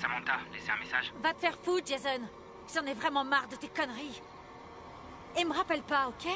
Samantha, laissez un message. Va te faire foutre, Jason. J'en ai vraiment marre de tes conneries. Et me rappelle pas, ok?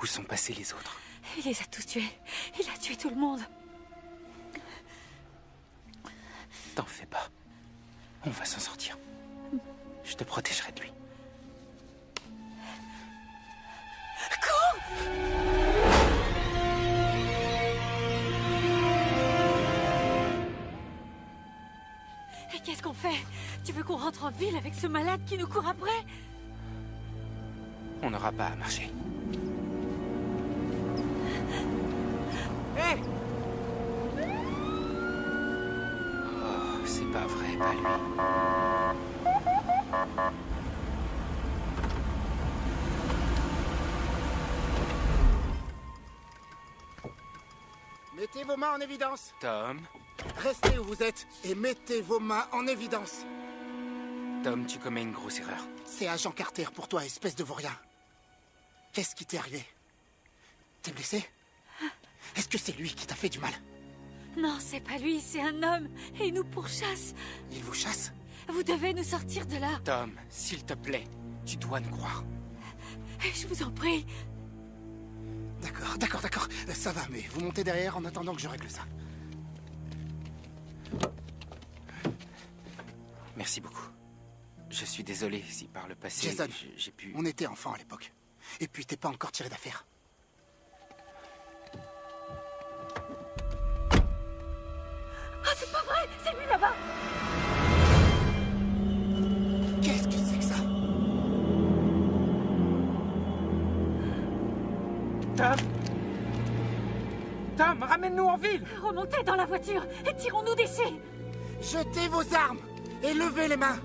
Où sont passés les autres? Il les a tous tués. Il a tué tout le monde. T'en fais pas. On va s'en sortir. Je te protégerai de lui. Cours! Et qu'est-ce qu'on fait? Tu veux qu'on rentre en ville avec ce malade qui nous court après? On n'aura pas à marcher. Hé! Oh, c'est pas vrai, pas lui. Mettez vos mains en évidence. Tom, Restez où vous êtes et mettez vos mains en évidence. Tom, tu commets une grosse erreur. C'est Agent Carter pour toi, espèce de vaurien. Qu'est-ce qui t'est arrivé? T'es blessé? Est-ce que c'est lui qui t'a fait du mal? Non, c'est pas lui, c'est un homme. Et il nous pourchasse. Il vous chasse? Vous devez nous sortir de là. Tom, s'il te plaît, tu dois nous croire. Je vous en prie. D'accord. Ça va, mais vous montez derrière en attendant que je règle ça. Merci beaucoup. Je suis désolé si par le passé, Jason, j'ai pu... on était enfants à l'époque. Et puis t'es pas encore tiré d'affaire. Ah, c'est pas vrai! C'est lui là-bas! Qu'est-ce que c'est que ça? Tom, ramène-nous en ville! Remontez dans la voiture et tirons-nous d'ici! Jetez vos armes et levez les mains.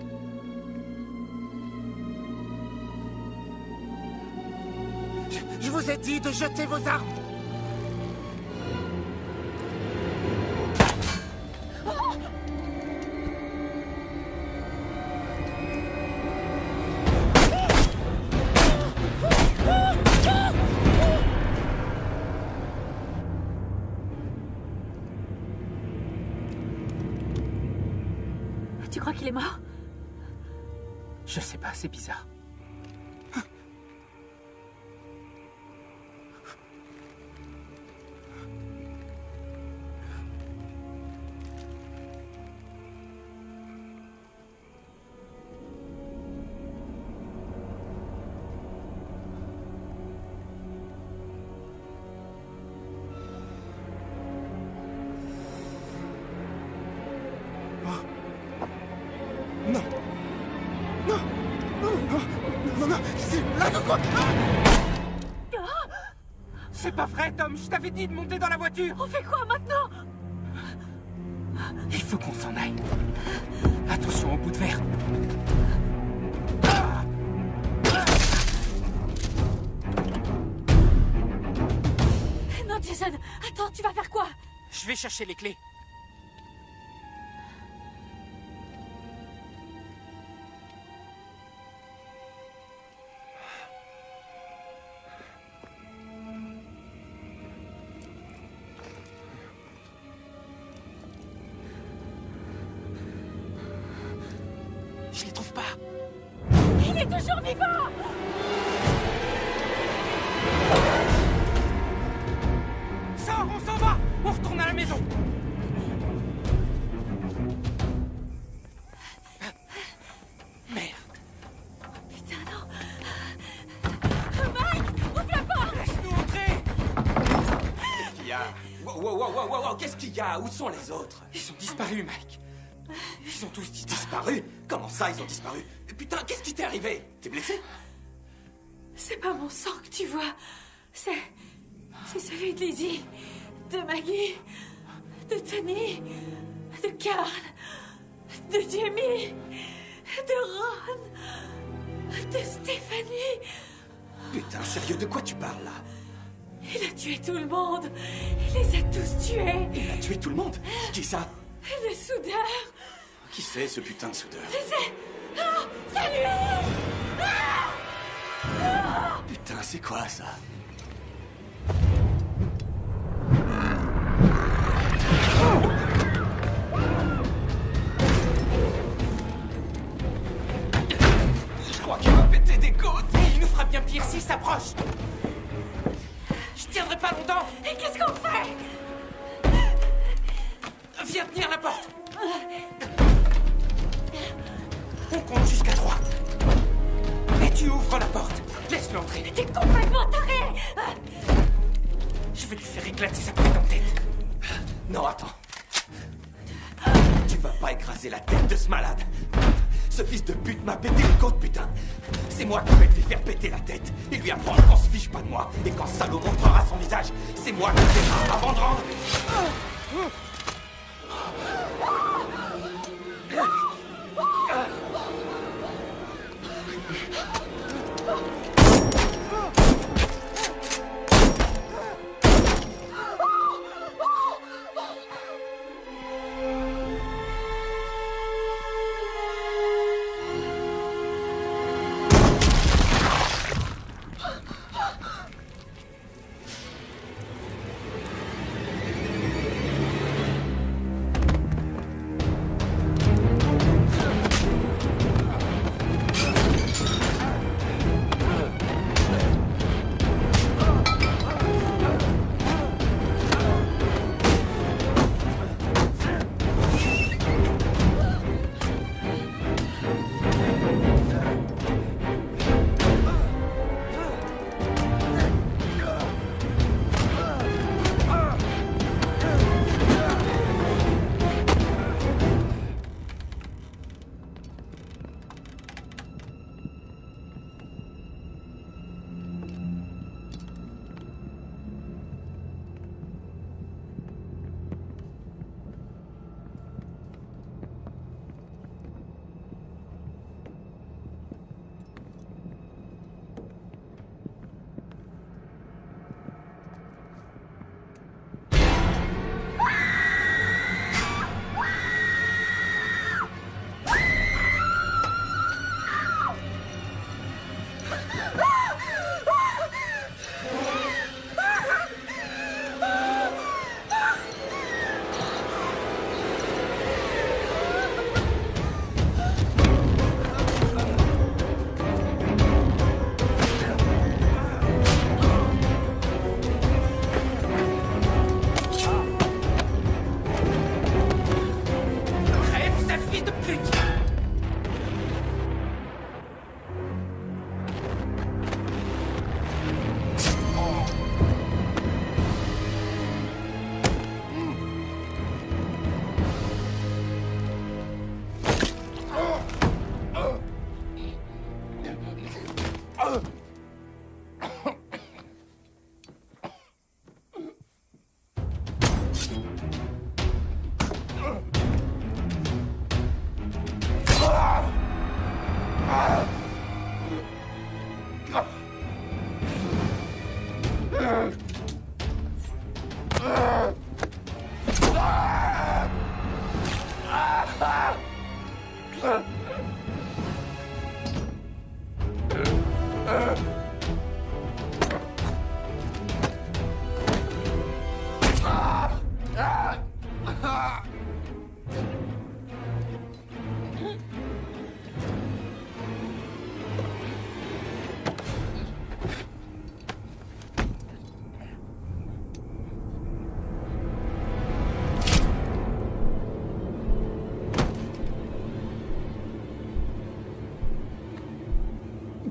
Je vous ai dit de jeter vos armes. Tu crois qu'il est mort? Je sais pas, c'est bizarre. Non, c'est une blague ou quoi? C'est pas vrai, Tom, je t'avais dit de monter dans la voiture! On fait quoi maintenant? Il faut qu'on s'en aille. Attention au bout de verre. Non, Jason, attends, tu vas faire quoi? Je vais chercher les clés. Je les trouve pas. Il est toujours vivant! Sors, on s'en va! On retourne à la maison! Merde! Putain, non! Mike! Ouvre la porte! Laisse-nous entrer! Qu'est-ce qu'il y a? Wow, qu'est-ce qu'il y a? Où sont les autres? Ils ont disparu, Mike. Ils ont tous disparu. Disparu? Comment ça, ils ont disparu? Putain, qu'est-ce qui t'est arrivé? T'es blessé? C'est pas mon sang que tu vois. C'est celui de Lizzie, de Maggie, de Tony, de Carl, de Jamie, de Ron, de Stéphanie. Putain, sérieux, de quoi tu parles, là? Il a tué tout le monde. Il les a tous tués. Il a tué tout le monde? Qui ça? Le soudeur. Qui c'est, ce putain de soudeur? C'est lui. Putain, c'est quoi, ça? Je crois qu'il va péter des côtes. Et il nous fera bien pire s'il s'approche. Je tiendrai pas longtemps. Et qu'est-ce qu'on fait? Viens tenir la porte. On compte jusqu'à 3. Et tu ouvres la porte. Laisse-le entrer. T'es complètement taré. Je vais lui faire éclater sa prétendue tête. Non, attends. Tu vas pas écraser la tête de ce malade. Ce fils de pute m'a pété les côtes, putain. C'est moi qui vais lui faire péter la tête et lui apprendre qu'on se fiche pas de moi. Et quand Salaud montrera son visage, c'est moi qui le verra avant de rendre.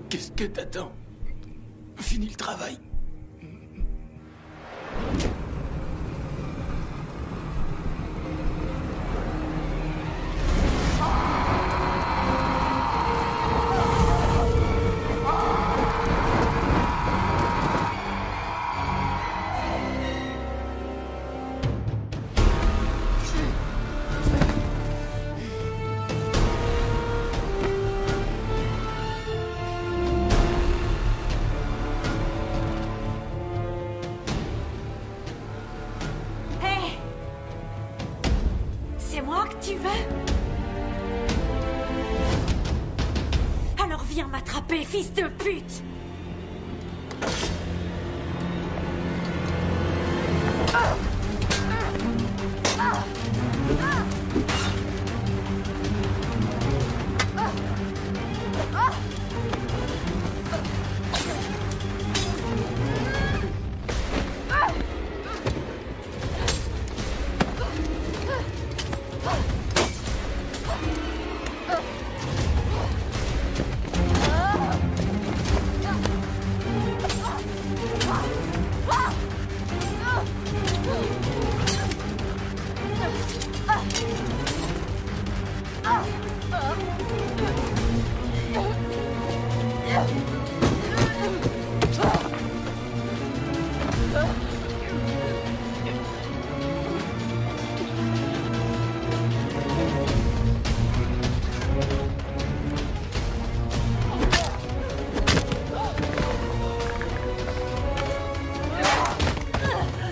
Qu'est-ce que t'attends? Finis le travail. Hé! C'est moi que tu veux? Alors viens m'attraper, fils de pute!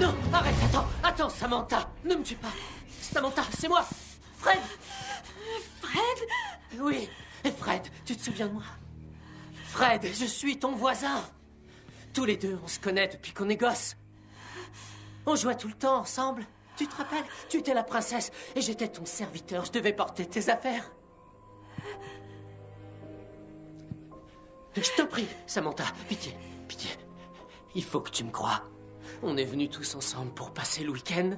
Non, arrête, attends, Samantha, ne me tue pas. Samantha, c'est moi, Fred. Fred? Oui, Fred, tu te souviens de moi? Fred, je suis ton voisin. Tous les deux, on se connaît depuis qu'on est gosses. On jouait tout le temps ensemble. Tu te rappelles? Tu étais la princesse et j'étais ton serviteur. Je devais porter tes affaires. Je t'en prie, Samantha, pitié, pitié. Il faut que tu me crois. On est venus tous ensemble pour passer le week-end.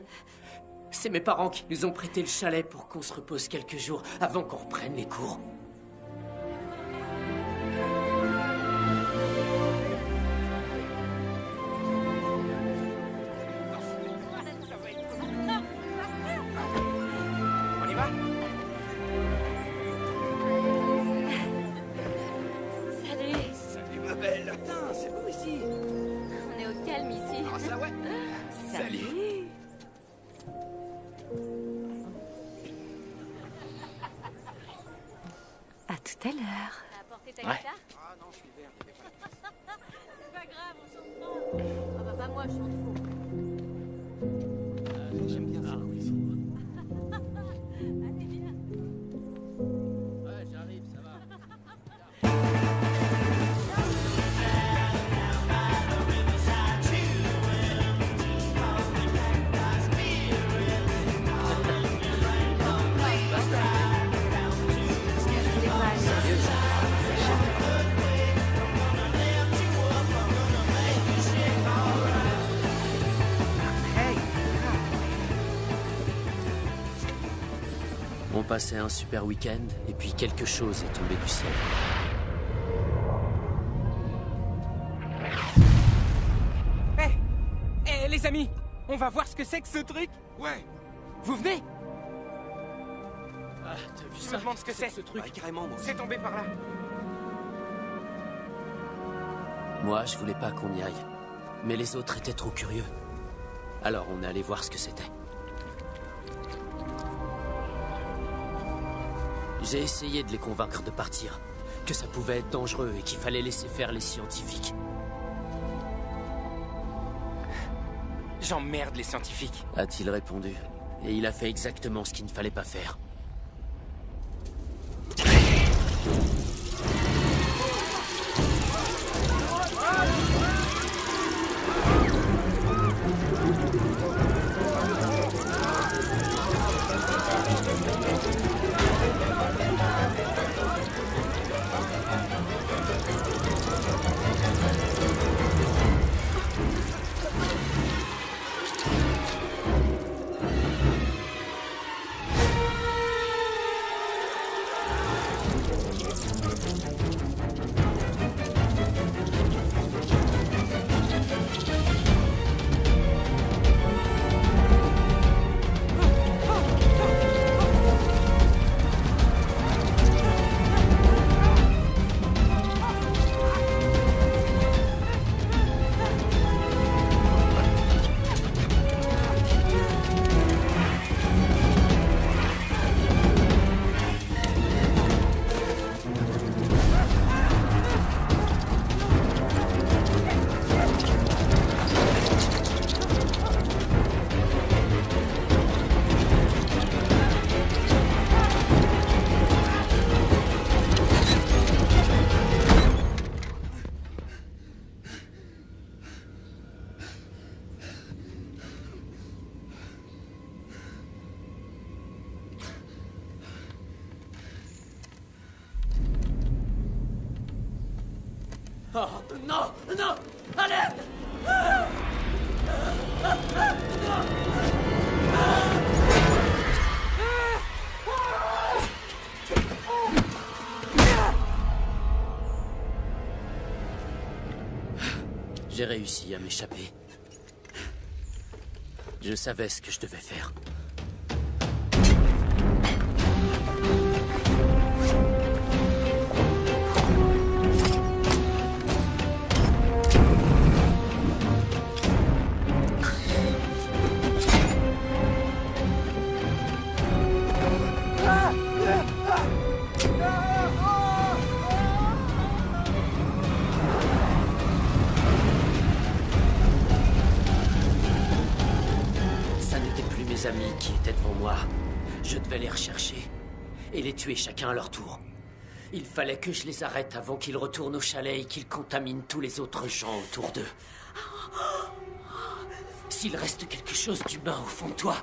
C'est mes parents qui nous ont prêté le chalet pour qu'on se repose quelques jours avant qu'on reprenne les cours. On y va? Salut! Salut ma belle. Putain, c'est beau ici. On est au calme ici. Ah ça ouais. Salut. À tout à l'heure. T'as apporté ta Ouais. guitare? Ah non, je suis vert. C'est pas grave, on chante faux. Ah bah pas moi, je chante faux. J'aime bien ça. Allez, viens. Ouais, j'arrive, ça va. On passait un super week-end et puis quelque chose est tombé du ciel. Hé, les amis, on va voir ce que c'est que ce truc. Ouais. Vous venez? Ah, t'as vu Je ça? me demande ce que c'est. Ce truc. Ouais, carrément, moi. C'est tombé par là. Moi, je voulais pas qu'on y aille. Mais les autres étaient trop curieux. Alors on est allé voir ce que c'était. J'ai essayé de les convaincre de partir. Que ça pouvait être dangereux et qu'il fallait laisser faire les scientifiques. J'emmerde les scientifiques. A-t-il répondu. Et il a fait exactement ce qu'il ne fallait pas faire. Oh, non, non! Allez! J'ai réussi à m'échapper. Je savais ce que je devais faire. Amis qui étaient devant moi. Je devais les rechercher et les tuer chacun à leur tour. Il fallait que je les arrête avant qu'ils retournent au chalet et qu'ils contaminent tous les autres gens autour d'eux. S'il reste quelque chose d'humain au fond de toi,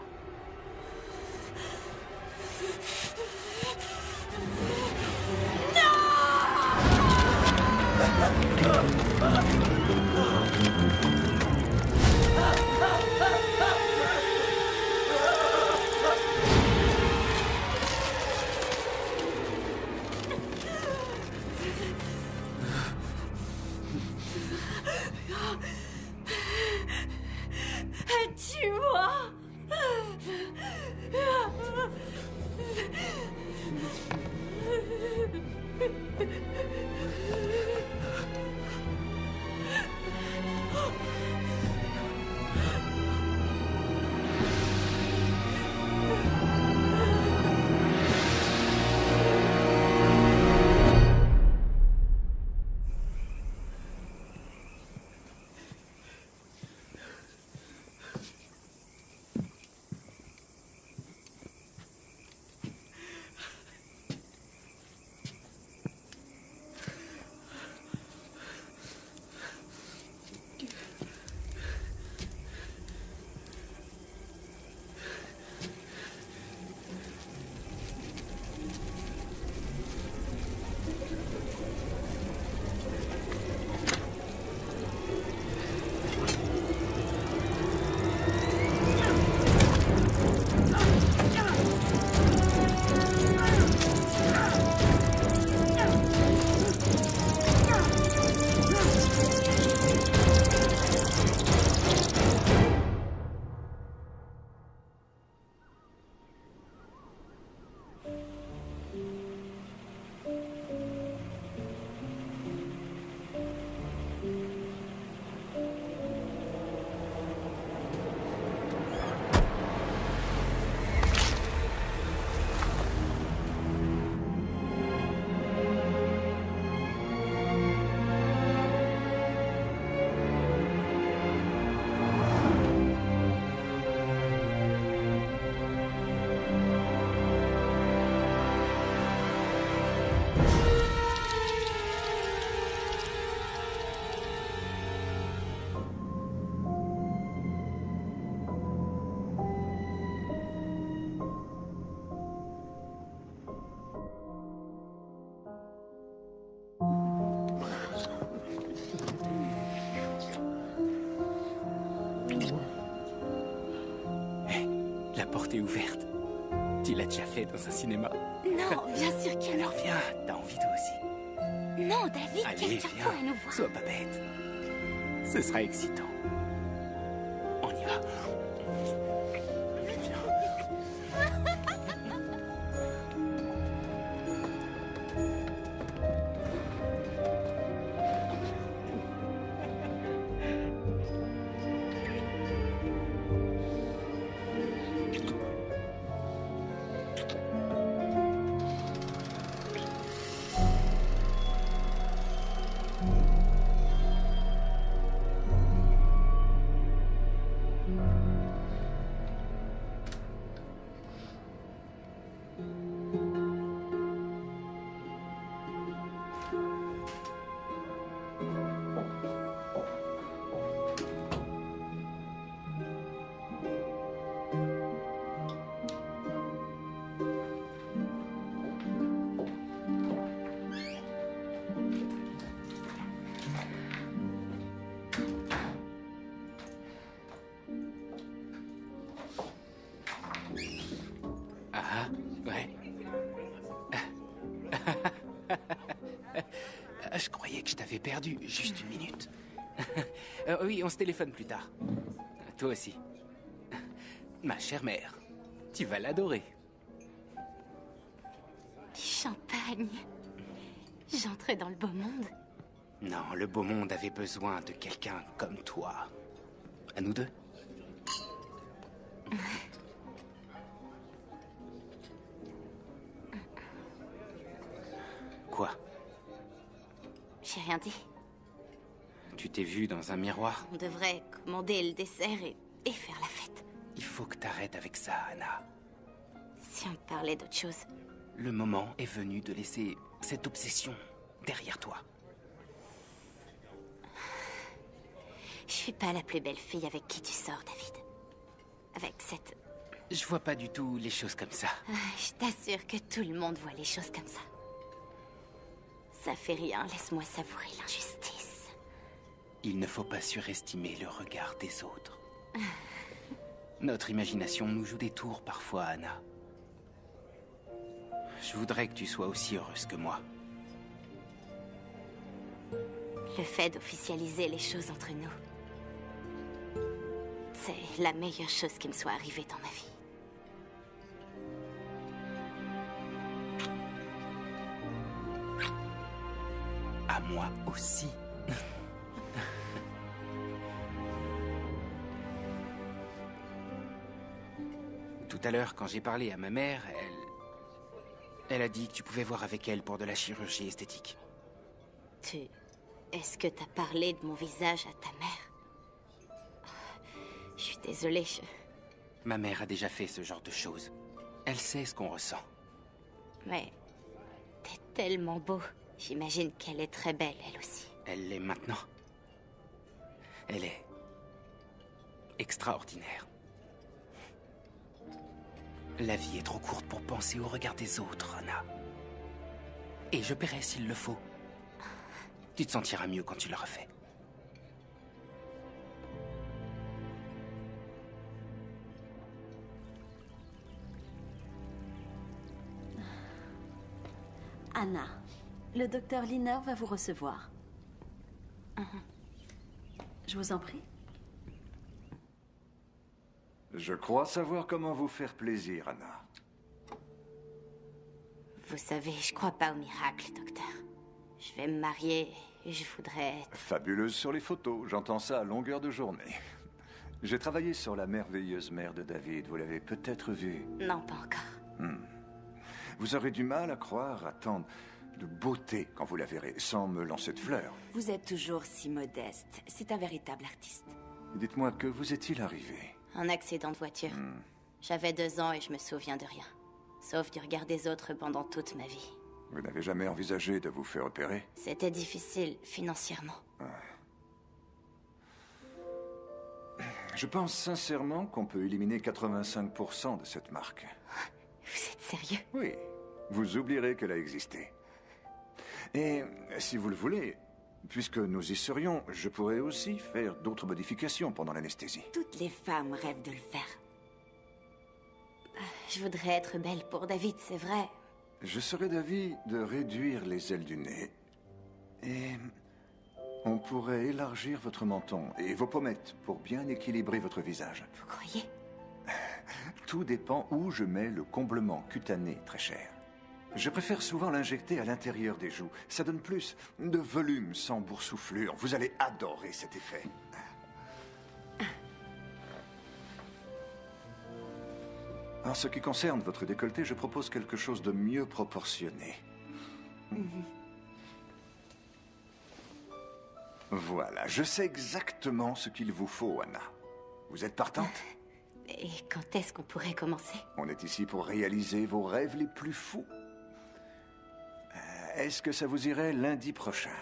tue-moi! La porte est ouverte. Tu l'as déjà fait dans un cinéma. Non, bien sûr que non. Alors viens, t'as envie toi aussi. Non, David, Allez, quelqu'un viens, pourrait nous voir. sois pas bête. Ce sera excitant. On y va. Je croyais que je t'avais perdu. Juste une minute. Oui, on se téléphone plus tard. Toi aussi. Ma chère mère, tu vas l'adorer. Du champagne. J'entrais dans le beau monde. Non, le beau monde avait besoin de quelqu'un comme toi. À nous deux. Quoi? J'ai rien dit. Tu t'es vu dans un miroir? On devrait commander le dessert et faire la fête. Il faut que t'arrêtes avec ça, Anna. Si on parlait d'autre chose. Le moment est venu de laisser cette obsession derrière toi. Je suis pas la plus belle fille avec qui tu sors, David. Avec cette... Je vois pas du tout les choses comme ça. Je t'assure que tout le monde voit les choses comme ça. Ça fait rien, laisse-moi savourer l'injustice. Il ne faut pas surestimer le regard des autres. Notre imagination nous joue des tours parfois, Anna. Je voudrais que tu sois aussi heureuse que moi. Le fait d'officialiser les choses entre nous, c'est la meilleure chose qui me soit arrivée dans ma vie. À moi aussi. Tout à l'heure, quand j'ai parlé à ma mère, elle a dit que tu pouvais voir avec elle pour de la chirurgie esthétique. Est-ce que t'as parlé de mon visage à ta mère? Je suis désolée, Ma mère a déjà fait ce genre de choses. Elle sait ce qu'on ressent. Mais t'es tellement beau. J'imagine qu'elle est très belle, elle aussi. Elle l'est maintenant. Elle est extraordinaire. La vie est trop courte pour penser au regard des autres, Anna. Et je paierai s'il le faut. Tu te sentiras mieux quand tu l'auras fait. Anna, le docteur Liner va vous recevoir. Je vous en prie. Je crois savoir comment vous faire plaisir, Anna. Vous savez, je crois pas au miracle, docteur. Je vais me marier et je voudrais être... Fabuleuse sur les photos, j'entends ça à longueur de journée. J'ai travaillé sur la merveilleuse mère de David, vous l'avez peut-être vue. Non, pas encore. Vous aurez du mal à croire à tant de beauté quand vous la verrez, sans me lancer de fleurs. Vous êtes toujours si modeste. C'est un véritable artiste. Dites-moi, que vous est-il arrivé? Un accident de voiture. J'avais 2 ans et je me souviens de rien. Sauf du regard des autres pendant toute ma vie. Vous n'avez jamais envisagé de vous faire opérer? C'était difficile financièrement. Je pense sincèrement qu'on peut éliminer 85% de cette marque. Vous êtes sérieux? Oui, vous oublierez qu'elle a existé. Et si vous le voulez, puisque nous y serions, je pourrais aussi faire d'autres modifications pendant l'anesthésie. Toutes les femmes rêvent de le faire. Je voudrais être belle pour David, c'est vrai. Je serais d'avis de réduire les ailes du nez. Et on pourrait élargir votre menton et vos pommettes pour bien équilibrer votre visage. Vous croyez? Tout dépend où je mets le comblement cutané, très cher. Je préfère souvent l'injecter à l'intérieur des joues. Ça donne plus de volume sans boursouflure. Vous allez adorer cet effet. En ce qui concerne votre décolleté, je propose quelque chose de mieux proportionné. Voilà, je sais exactement ce qu'il vous faut, Anna. Vous êtes partante? Et quand est-ce qu'on pourrait commencer? On est ici pour réaliser vos rêves les plus fous. Est-ce que ça vous irait lundi prochain?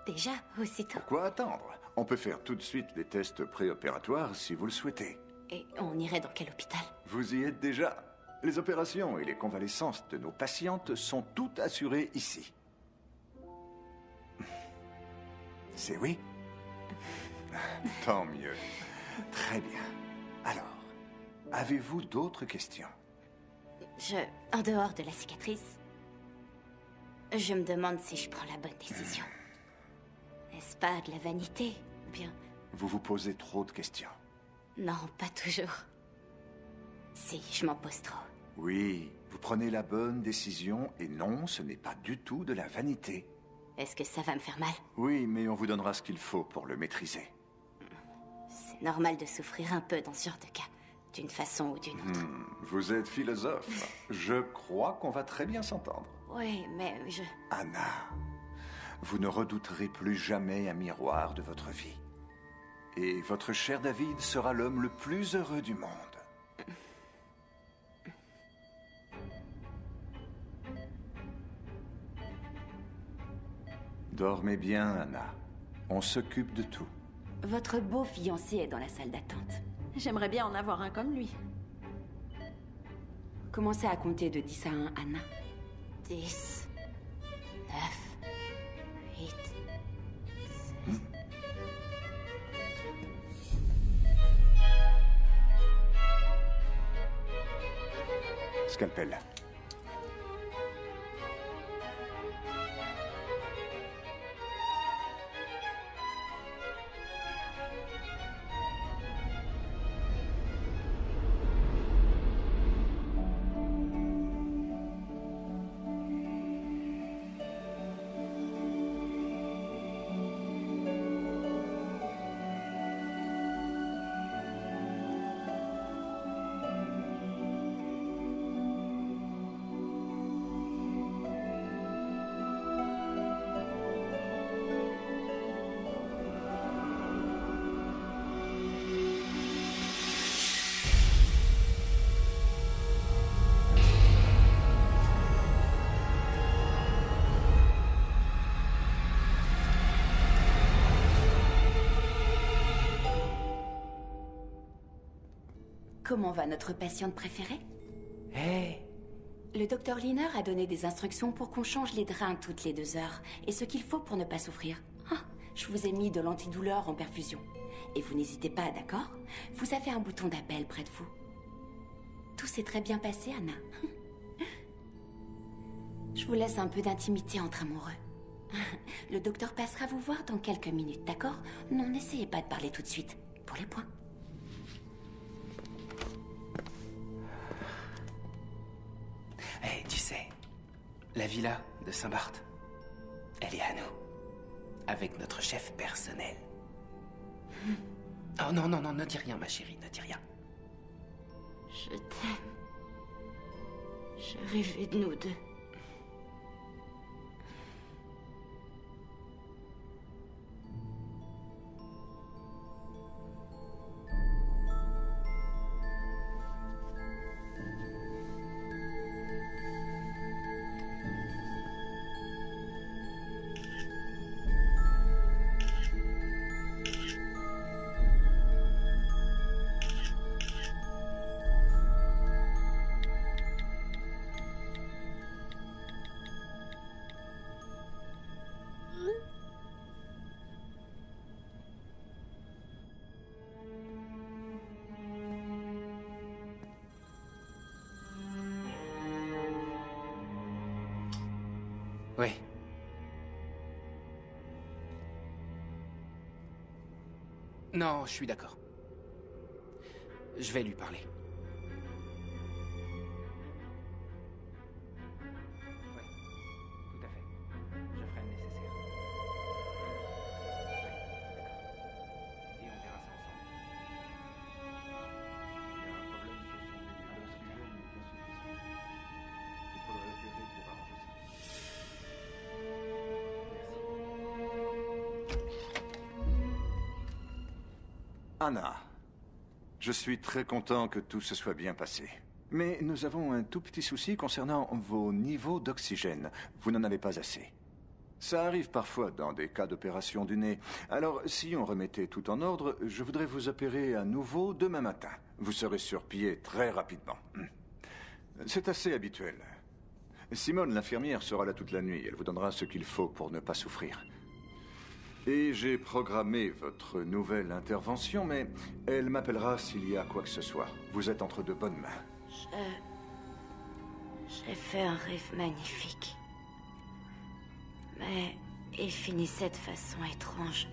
Déjà, aussitôt. Pourquoi attendre? On peut faire tout de suite les tests préopératoires si vous le souhaitez. Et on irait dans quel hôpital? Vous y êtes déjà. Les opérations et les convalescences de nos patientes sont toutes assurées ici. C'est oui? Tant mieux. Très bien. Alors, avez-vous d'autres questions? En dehors de la cicatrice, Je me demande si je prends la bonne décision. N'est-ce pas de la vanité, ou bien... Vous vous posez trop de questions. Non, pas toujours. Si, je m'en pose trop. Oui, vous prenez la bonne décision et non, ce n'est pas du tout de la vanité. Est-ce que ça va me faire mal? Oui, mais on vous donnera ce qu'il faut pour le maîtriser. C'est normal de souffrir un peu dans ce genre de cas, d'une façon ou d'une autre. Vous êtes philosophe. Je crois qu'on va très bien s'entendre. Oui, mais je... Anna, vous ne redouterez plus jamais un miroir de votre vie. Et votre cher David sera l'homme le plus heureux du monde. Dormez bien, Anna. On s'occupe de tout. Votre beau fiancé est dans la salle d'attente. J'aimerais bien en avoir un comme lui. Commencez à compter de 10 à 1, Anna. 10, 9, 8, 7... Scalpel. Comment va notre patiente préférée? Hé, Le docteur Liner a donné des instructions pour qu'on change les drains toutes les 2 heures. Et ce qu'il faut pour ne pas souffrir. Ah, je vous ai mis de l'antidouleur en perfusion. Et vous n'hésitez pas, d'accord? Vous avez un bouton d'appel près de vous. Tout s'est très bien passé, Anna. Je vous laisse un peu d'intimité entre amoureux. Le docteur passera vous voir dans quelques minutes, d'accord? Non, n'essayez pas de parler tout de suite. Pour les points. Tu sais, la villa de Saint-Barth, elle est à nous. Avec notre chef personnel. Oh non, non, non, ne dis rien, ma chérie, ne dis rien. Je t'aime. Je rêvais de nous deux. Oui. Non, je suis d'accord. Je vais lui parler. Oui, tout à fait. Je ferai le nécessaire. Oui, d'accord. Et on verra ça ensemble. Il y a un problème sur son début. L'oxygène est insuffisant. Il faudrait opérer pour arranger ça. Anna, je suis très content que tout se soit bien passé. Mais nous avons un tout petit souci concernant vos niveaux d'oxygène. Vous n'en avez pas assez. Ça arrive parfois dans des cas d'opération du nez. Alors, si on remettait tout en ordre, je voudrais vous opérer à nouveau demain matin. Vous serez sur pied très rapidement. C'est assez habituel. Simone, l'infirmière, sera là toute la nuit. Elle vous donnera ce qu'il faut pour ne pas souffrir. Et j'ai programmé votre nouvelle intervention, mais elle m'appellera s'il y a quoi que ce soit. Vous êtes entre de bonnes mains. J'ai fait un rêve magnifique. Mais il finissait de façon étrange.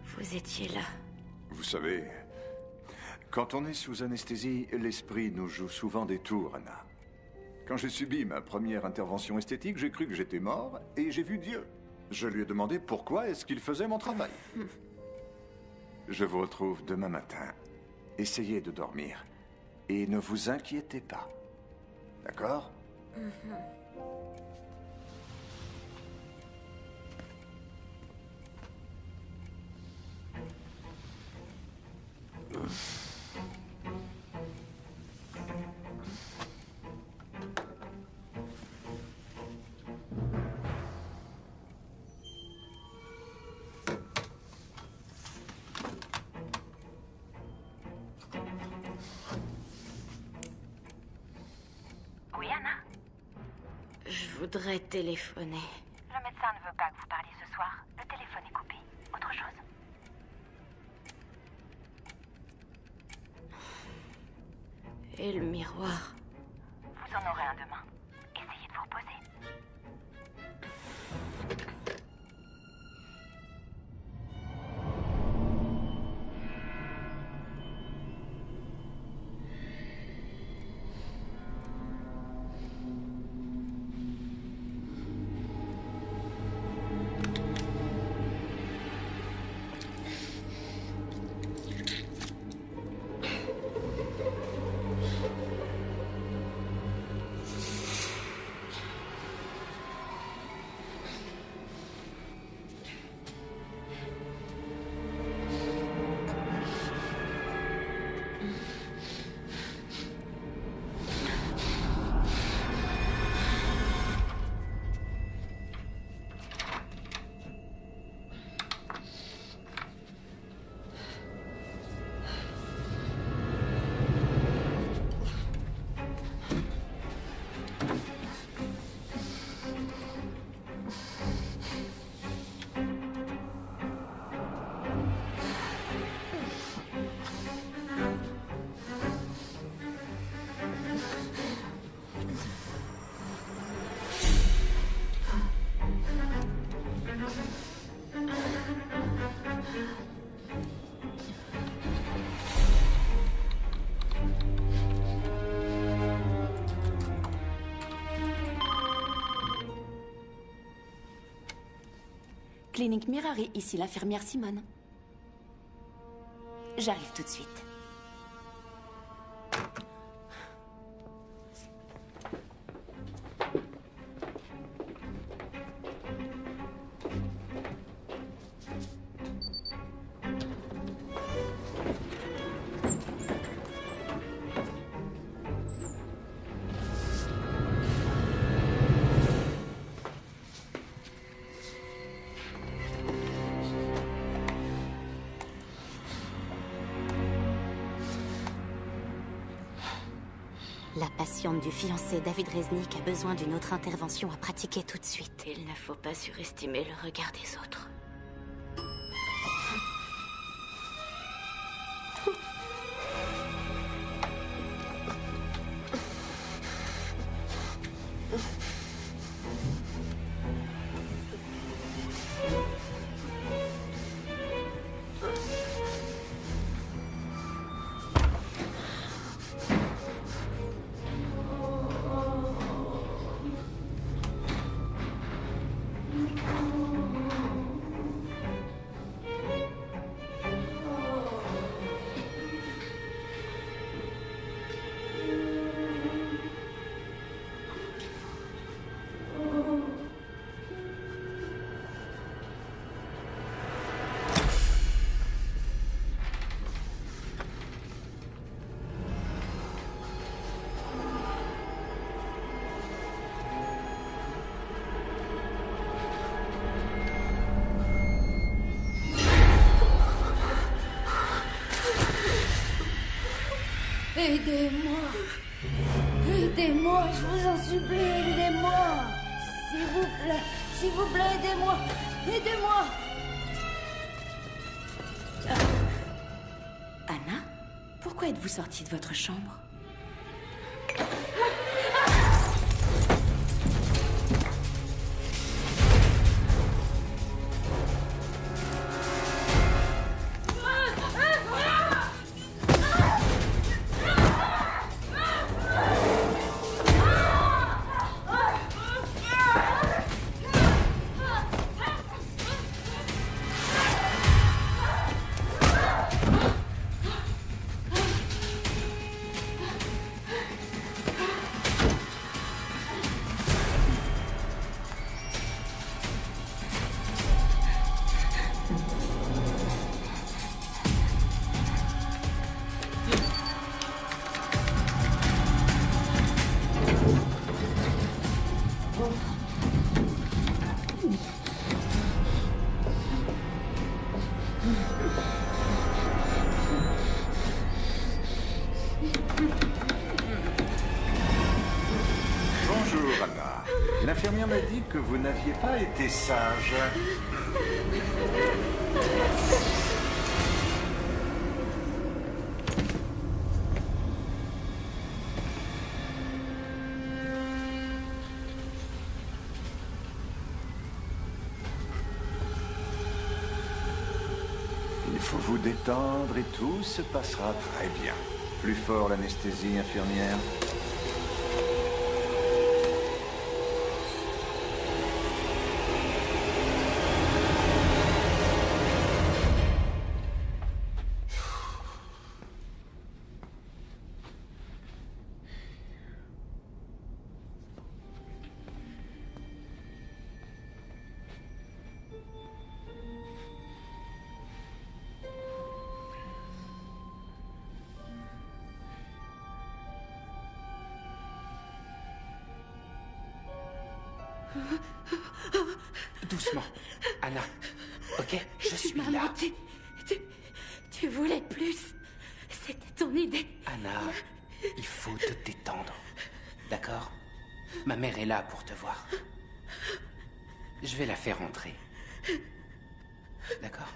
Vous étiez là. Vous savez, quand on est sous anesthésie, l'esprit nous joue souvent des tours, Anna. Quand j'ai subi ma première intervention esthétique, j'ai cru que j'étais mort et j'ai vu Dieu. Je lui ai demandé pourquoi est-ce qu'il faisait mon travail. Je vous retrouve demain matin. Essayez de dormir. Et ne vous inquiétez pas. D'accord ? Oui, Anna? Je voudrais téléphoner. Le médecin ne veut pas que vous parliez ce soir. Le téléphone est coupé. Autre chose? Et le miroir. Vous en aurez un demain. Essayez de vous reposer. Clinique Mirari, ici l'infirmière Simone. J'arrive tout de suite. La patiente du fiancé David Reznik a besoin d'une autre intervention à pratiquer tout de suite. Il ne faut pas surestimer le regard des autres. Aidez-moi. Aidez-moi, je vous en supplie, aidez-moi. S'il vous plaît, aidez-moi. Aidez-moi. Anna, pourquoi êtes-vous sortie de votre chambre? Bonjour, Anna. L'infirmière m'a dit que vous n'aviez pas été sage. Il faut vous détendre et tout se passera très bien. Plus fort l'anesthésie, infirmière. Doucement. Anna. Ok, je suis Maman, là. tu voulais plus. C'était ton idée. Anna, il faut te détendre. D'accord? Ma mère est là pour te voir. Je vais la faire entrer. D'accord?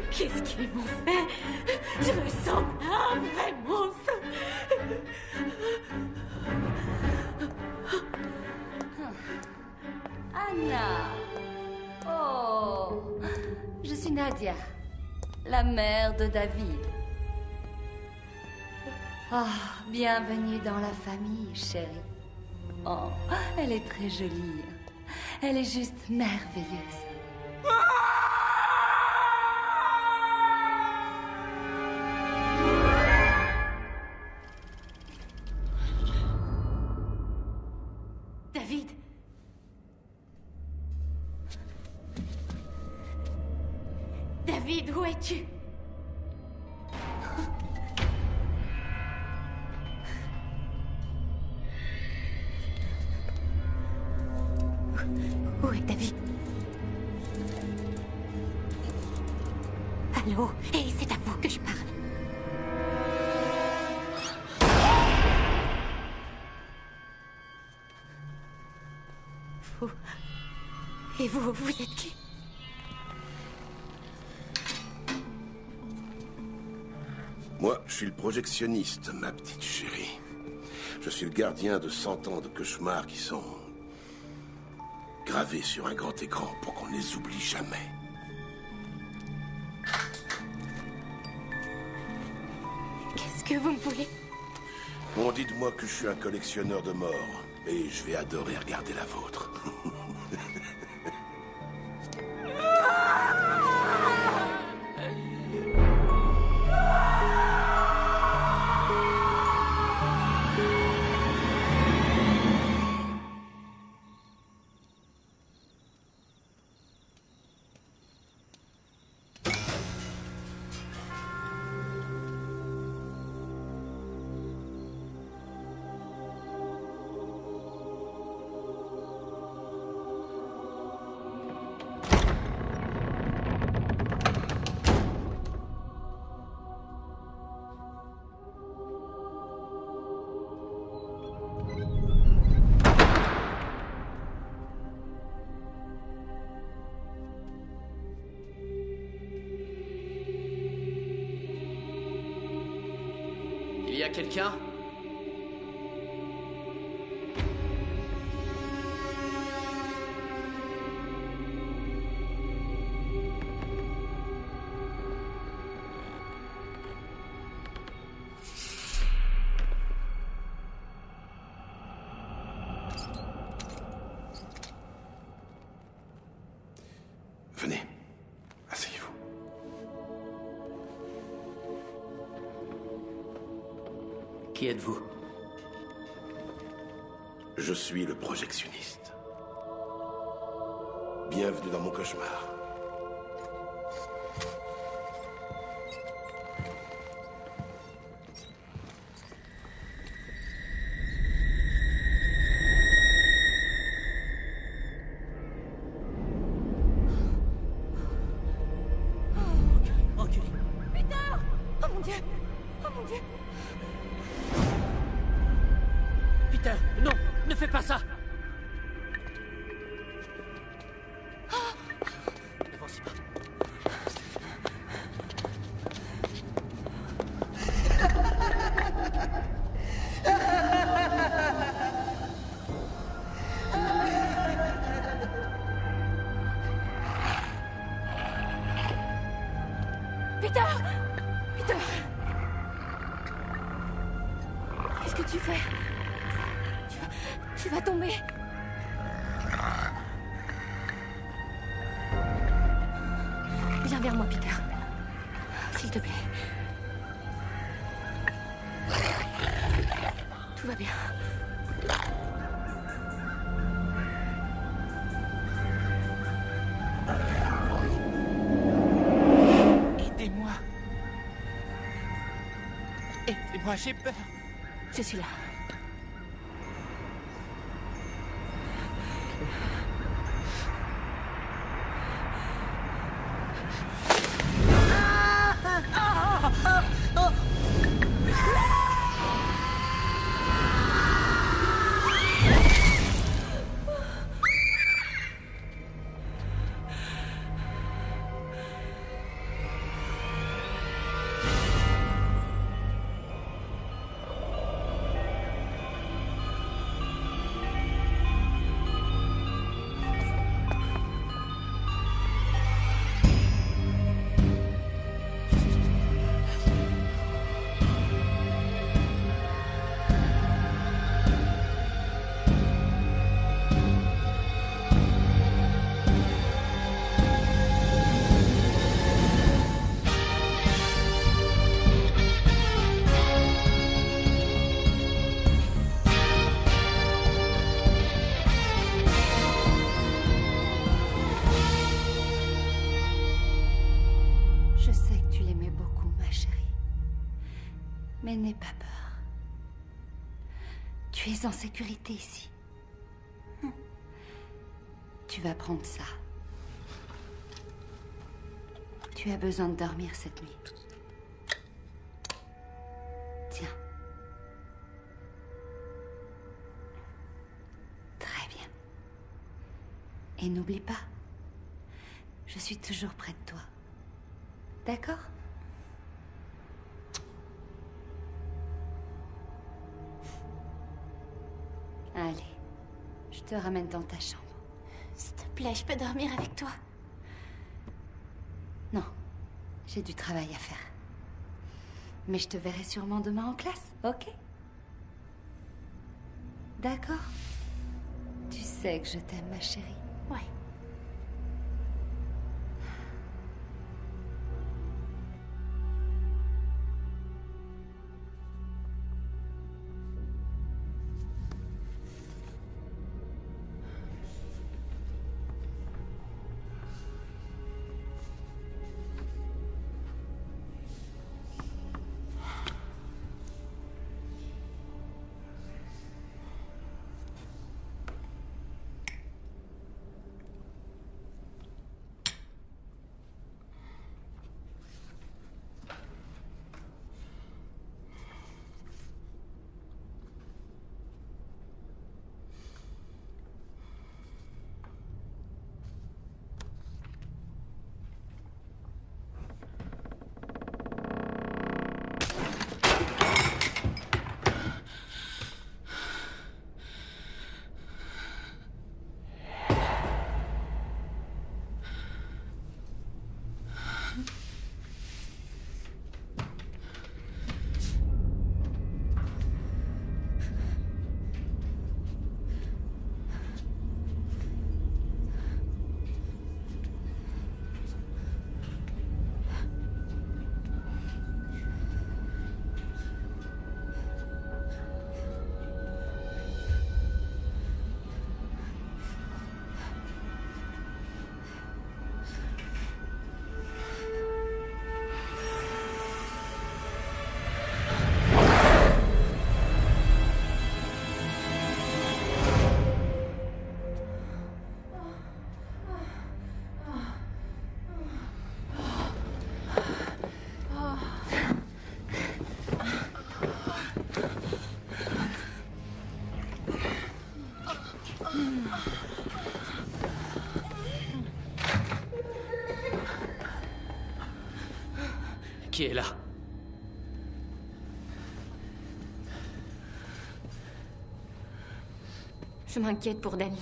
Qu'est-ce qu'ils m'ont fait? Je me sens un vrai monstre. Anna. Oh. Je suis Nadia, la mère de David. Bienvenue dans la famille, chérie. Oh, elle est très jolie. Elle est juste merveilleuse. David. David, où es-tu? Où est David? Allô? Et c'est à vous que je parle. Vous... Et vous êtes qui? Moi, je suis le projectionniste, ma petite chérie. Je suis le gardien de 100 ans de cauchemars qui sont gravés sur un grand écran pour qu'on ne les oublie jamais. Qu'est-ce que vous me voulez? Bon, dites-moi que je suis un collectionneur de morts, et je vais adorer regarder la vôtre. Il y a quelqu'un? Qui êtes-vous? Je suis le projectionniste. Bienvenue dans mon cauchemar. Peter, non, ne fais pas ça. N'avancez pas. Peter! Peter! Qu'est-ce que tu fais? Tu vas tomber. Viens vers moi, Peter. S'il te plaît. Tout va bien. Aidez-moi. Aidez-moi, j'ai peur. Je suis là. Je sais que tu l'aimais beaucoup, ma chérie. Mais n'aie pas peur. Tu es en sécurité ici. Tu vas prendre ça. Tu as besoin de dormir cette nuit. Tiens. Très bien. Et n'oublie pas, je suis toujours près de toi. D'accord? Allez, je te ramène dans ta chambre. S'il te plaît, je peux dormir avec toi? Non, j'ai du travail à faire. Mais je te verrai sûrement demain en classe, ok? D'accord? Tu sais que je t'aime, ma chérie. Ouais. Qui est là? Je m'inquiète pour Danny.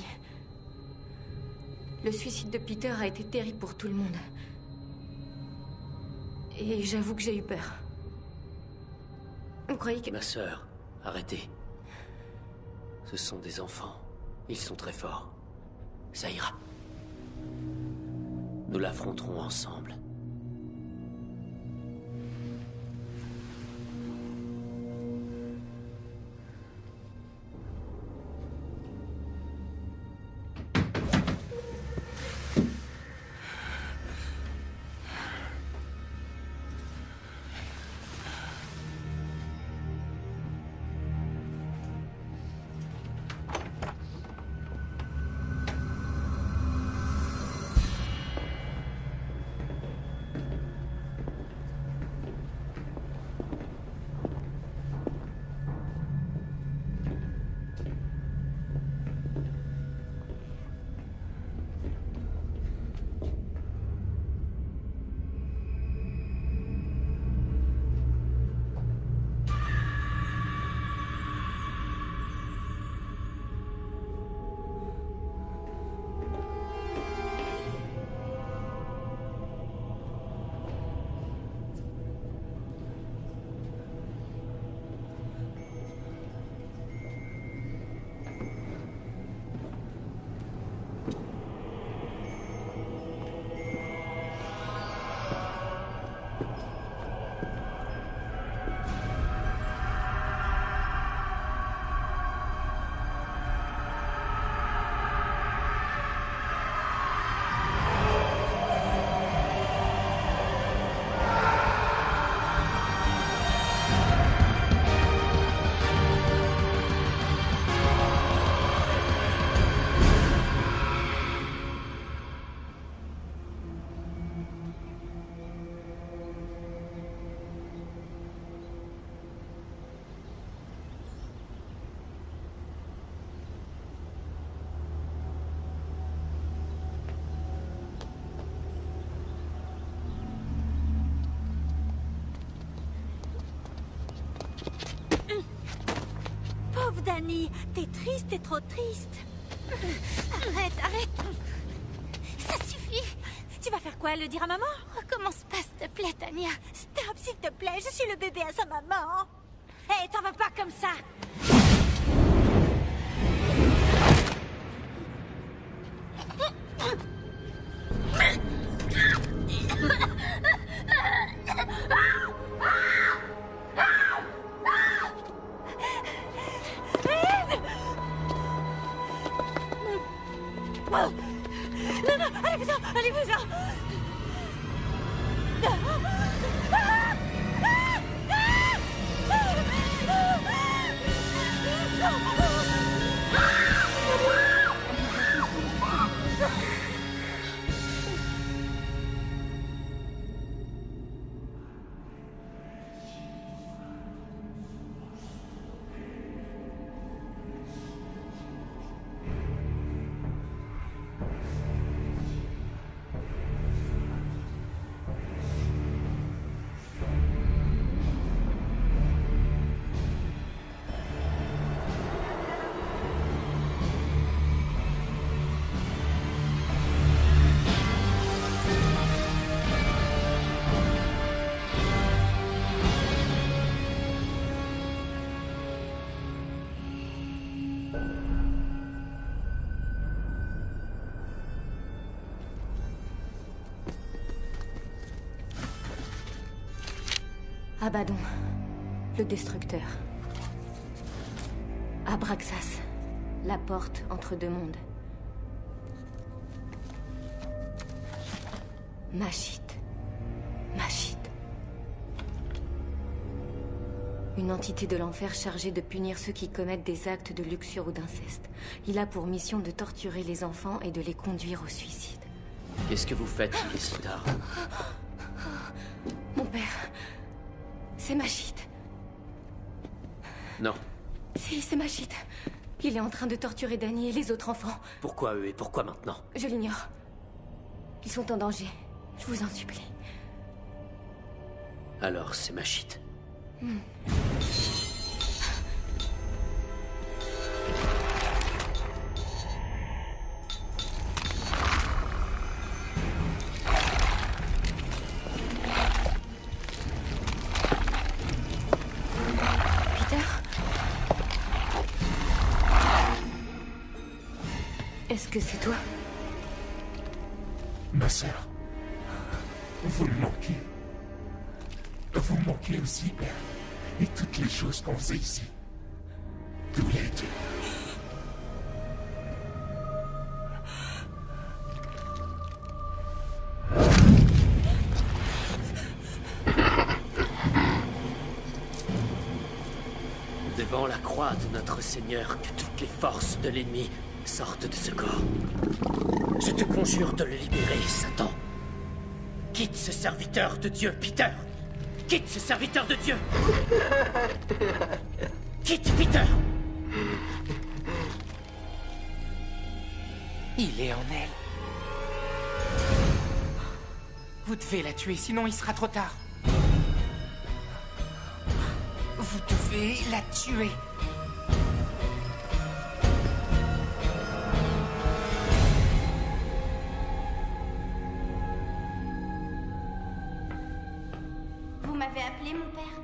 Le suicide de Peter a été terrible pour tout le monde. Et j'avoue que j'ai eu peur. Vous croyez que... Ma sœur, arrêtez. Ce sont des enfants. Ils sont très forts. Ça ira. Nous l'affronterons ensemble. Danny, t'es triste, t'es trop triste. Arrête. Ça suffit. Tu vas faire quoi, le dire à maman? Recommence pas, s'il te plaît, Tania. Stop, s'il te plaît, je suis le bébé à sa maman. Hé, t'en vas pas comme ça. Non, allez-vous-en. Abaddon, le destructeur. Abraxas, la porte entre deux mondes. Mashit. Une entité de l'enfer chargée de punir ceux qui commettent des actes de luxure ou d'inceste. Il a pour mission de torturer les enfants et de les conduire au suicide. Qu'est-ce que vous faites, si tard? Mon père... c'est Mashit. Non. Si, c'est Mashit. Il est en train de torturer Danny et les autres enfants. Pourquoi eux et pourquoi maintenant? Je l'ignore. Ils sont en danger. Je vous en supplie. Alors c'est ma shit. Est-ce que c'est toi? Ma sœur, vous me manquez. Vous me manquez aussi, Père. Et toutes les choses qu'on faisait ici. Tous les deux. Devant la croix de notre Seigneur, que toutes les forces de l'ennemi sortent de ce corps. Je te conjure de le libérer, Satan. Quitte ce serviteur de Dieu, Peter. Quitte ce serviteur de Dieu. Quitte Peter. Il est en elle. Vous devez la tuer, sinon il sera trop tard. Vous devez la tuer. Vous m'avez appelé, mon père?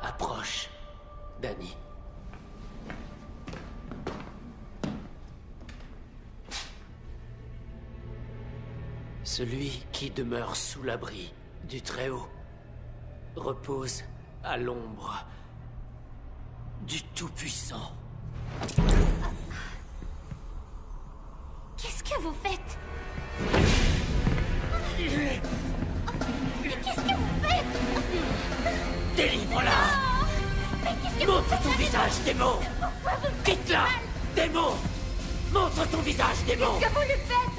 Approche, Danny. Celui qui demeure sous l'abri du Très-Haut repose à l'ombre du Tout-Puissant. Qu'est-ce que vous faites? Mais qu'est-ce que vous faites? Délivre-la! Mais qu'est-ce que vous Montre faites? ton visage, démon! Pourquoi vous me faites Quitte-la! mal? Démon! Montre ton visage, démon! Qu'est-ce que vous lui faites?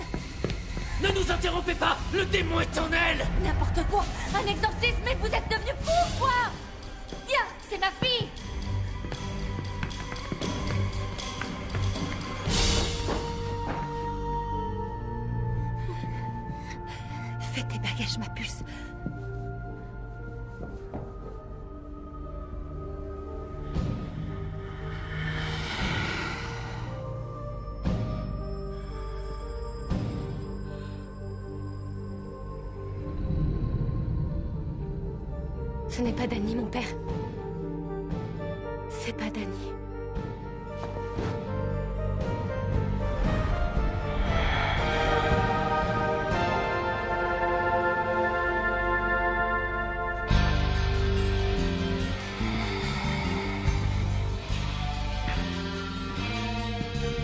Ne nous interrompez pas! Le démon est en elle! N'importe quoi! Un exorcisme, mais vous êtes devenu fou ou quoi? Tiens, c'est ma fille! Fais tes bagages, ma puce. Ce n'est pas Danny, mon père. C'est pas Danny.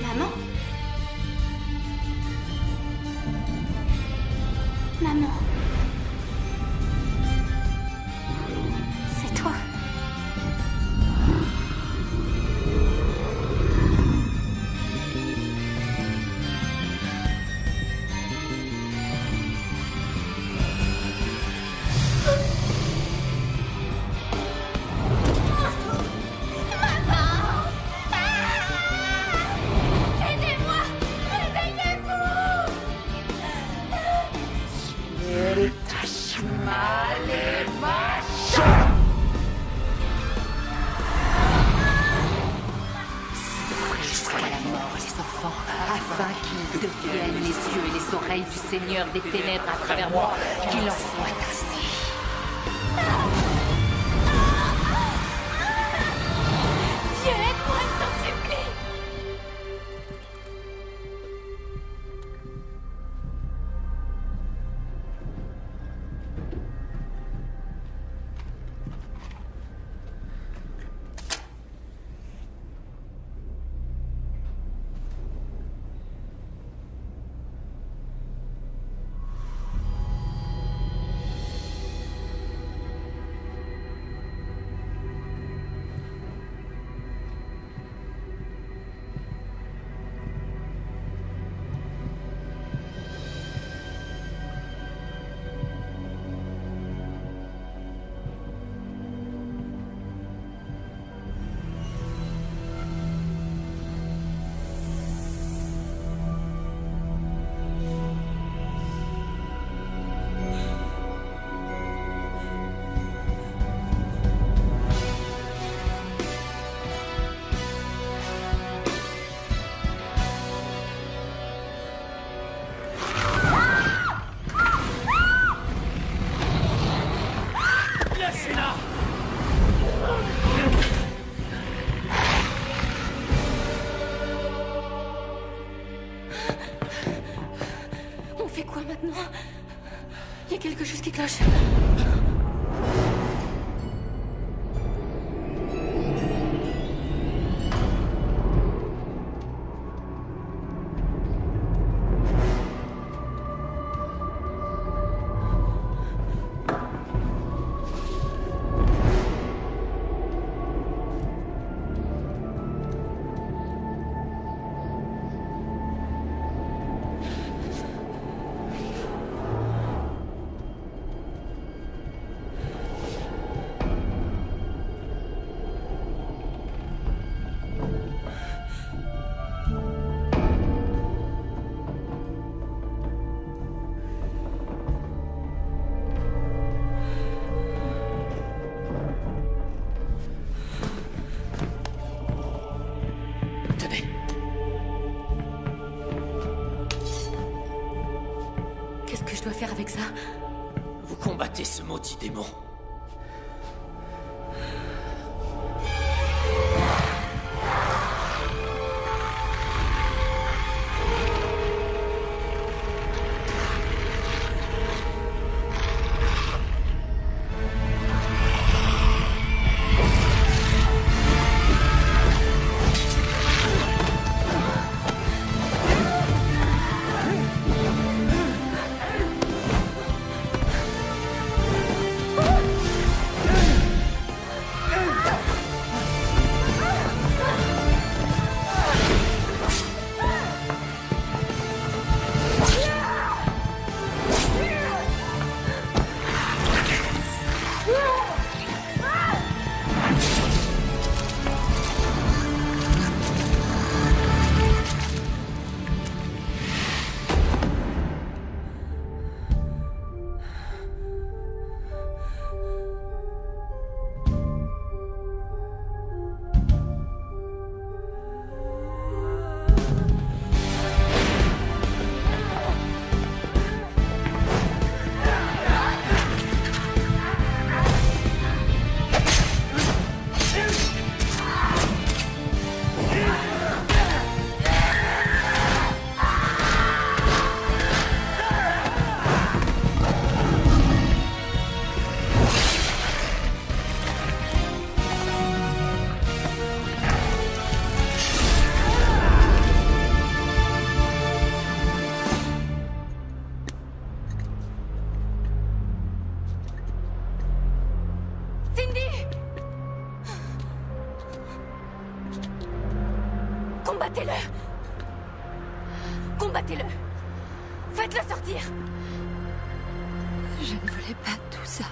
Maman? Maman? C'est toi? Aidez-moi! Réveillez-vous! Jusqu'à la mort, les enfants, afin qu'ils deviennent les yeux et les oreilles du Seigneur des ténèbres à travers moi, qu'il en soit ainsi. Dieu, aide-moi, je t'en supplie! maintenant. Il y a quelque chose qui cloche. Avec ça, vous combattez ce maudit démon. Combattez-le! Combattez-le! Faites-le sortir! Je ne voulais pas tout ça.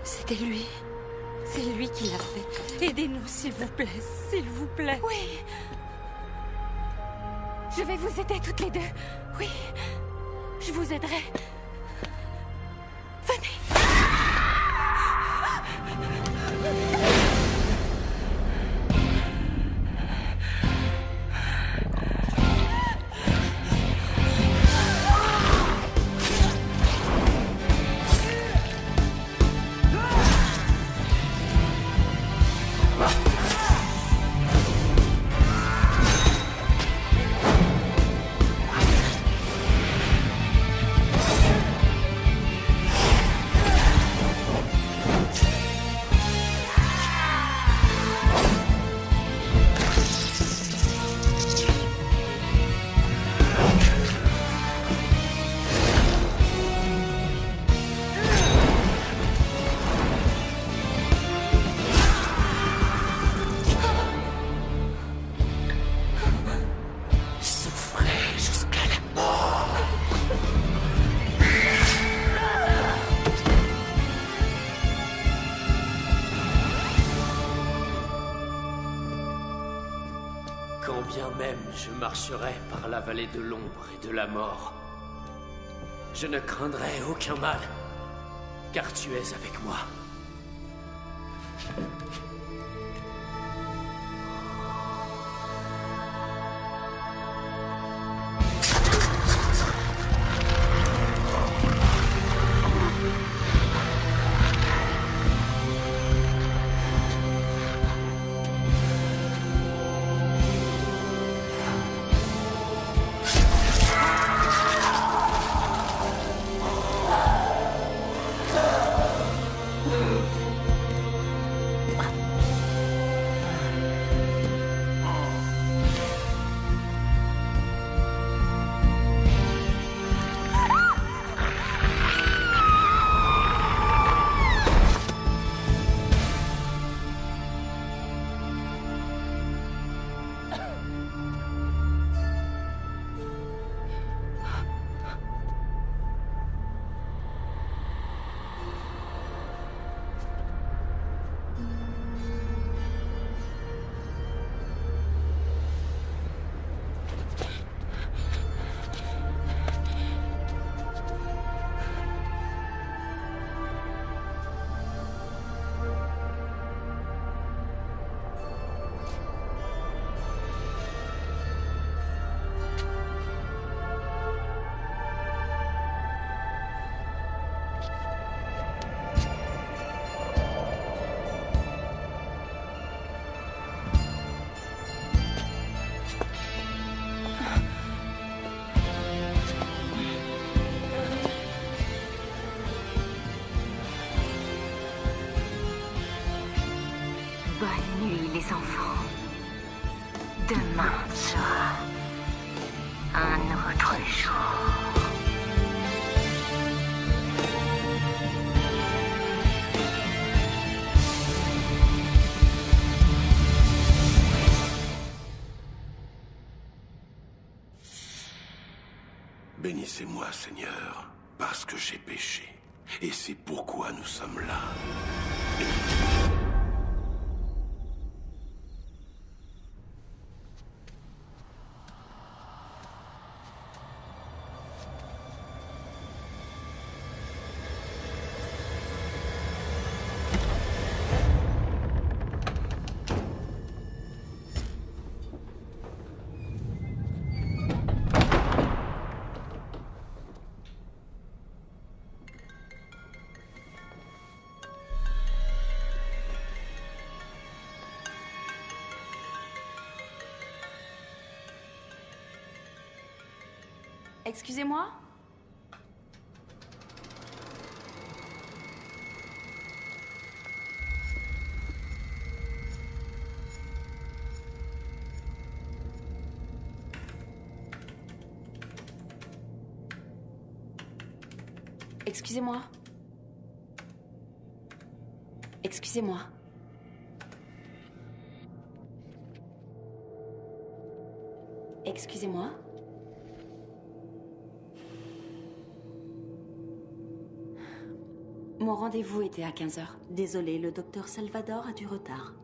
C'était lui. C'est lui qui l'a fait. Aidez-nous, s'il vous plaît. S'il vous plaît. Oui. Je vais vous aider toutes les deux. Oui. Je vous aiderai. Venez. Quand bien même je marcherai par la vallée de l'ombre et de la mort, je ne craindrai aucun mal, car tu es avec moi. enfants, demain sera un autre jour. Bénissez-moi, Seigneur, parce que j'ai péché. Et c'est pourquoi nous sommes là. Excusez-moi? Excusez-moi. Excusez-moi. Excusez-moi. Mon rendez-vous était à 15h. Désolée, le docteur Salvador a du retard.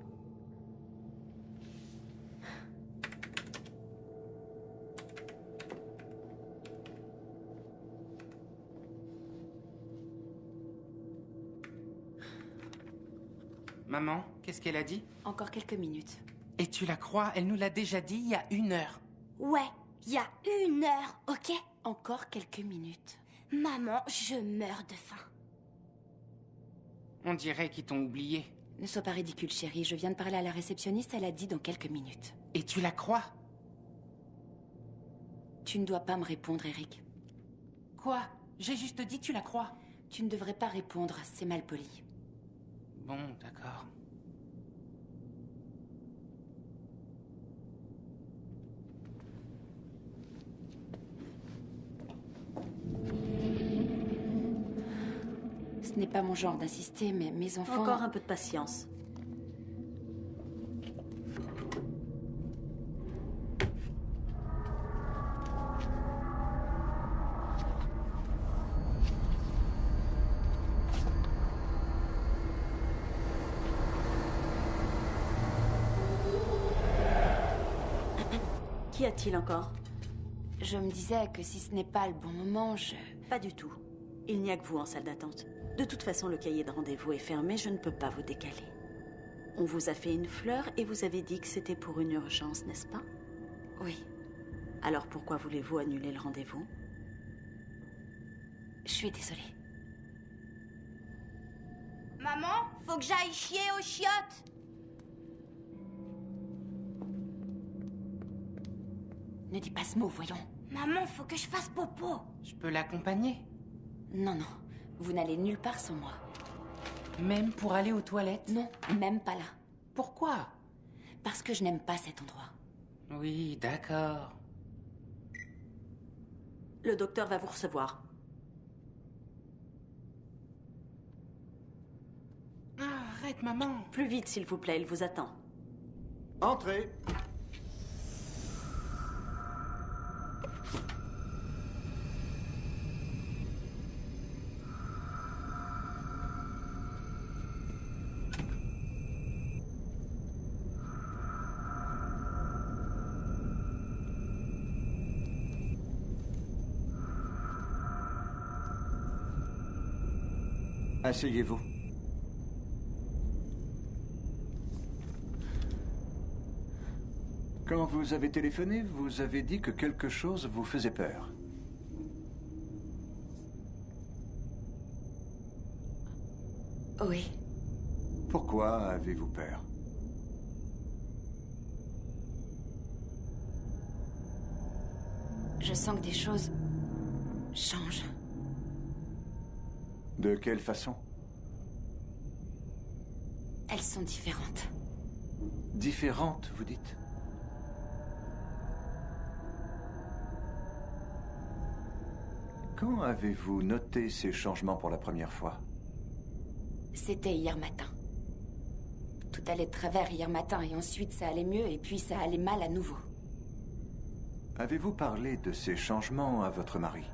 Maman, qu'est-ce qu'elle a dit? Encore quelques minutes. Et tu la crois? Elle nous l'a déjà dit il y a 1 heure. Ouais, il y a 1 heure, ok? Encore quelques minutes. Maman, je meurs de faim. On dirait qu'ils t'ont oublié. Ne sois pas ridicule, chérie. Je viens de parler à la réceptionniste, elle a dit dans quelques minutes. Et tu la crois? Tu ne dois pas me répondre, Eric. Quoi? J'ai juste dit tu la crois. Tu ne devrais pas répondre, c'est mal poli. Bon, d'accord. Ce n'est pas mon genre d'insister, mais mes enfants... Encore un peu de patience. Qu'y a-t-il encore? Je me disais que si ce n'est pas le bon moment, Pas du tout. Il n'y a que vous en salle d'attente. De toute façon, le cahier de rendez-vous est fermé, je ne peux pas vous décaler. On vous a fait une fleur et vous avez dit que c'était pour une urgence, n'est-ce pas? Oui. Alors pourquoi voulez-vous annuler le rendez-vous? Je suis désolée. Maman, faut que j'aille chier aux chiottes. Ne dis pas ce mot, voyons. Maman, faut que je fasse popo. Je peux l'accompagner? Non, non. Vous n'allez nulle part sans moi. Même pour aller aux toilettes? Non, même pas là. Pourquoi? Parce que je n'aime pas cet endroit. Oui, d'accord. Le docteur va vous recevoir. Ah, arrête, maman. Plus vite, s'il vous plaît, il vous attend. Entrez. Asseyez-vous. Quand vous avez téléphoné, vous avez dit que quelque chose vous faisait peur. Oui. Pourquoi avez-vous peur? Je sens que des choses changent. De quelle façon? Elles sont différentes. Différente, vous dites? Quand avez-vous noté ces changements pour la première fois? C'était hier matin. Tout allait de travers hier matin et ensuite ça allait mieux et puis ça allait mal à nouveau. Avez-vous parlé de ces changements à votre mari?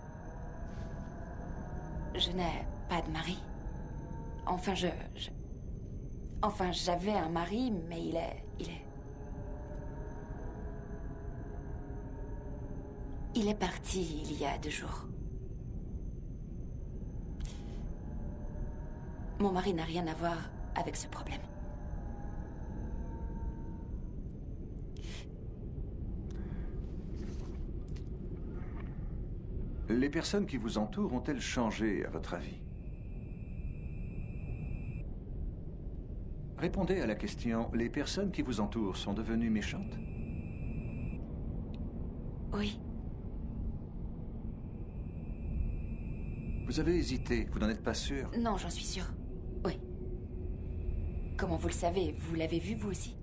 Je n'ai pas de mari. Enfin, Enfin, j'avais un mari, mais il est... Il est parti il y a 2 jours. Mon mari n'a rien à voir avec ce problème. Les personnes qui vous entourent ont-elles changé, à votre avis? Répondez à la question, les personnes qui vous entourent sont devenues méchantes? Oui. Vous avez hésité, vous n'en êtes pas sûr? Non, j'en suis sûre. Oui. Comment vous le savez? Vous l'avez vu, vous aussi?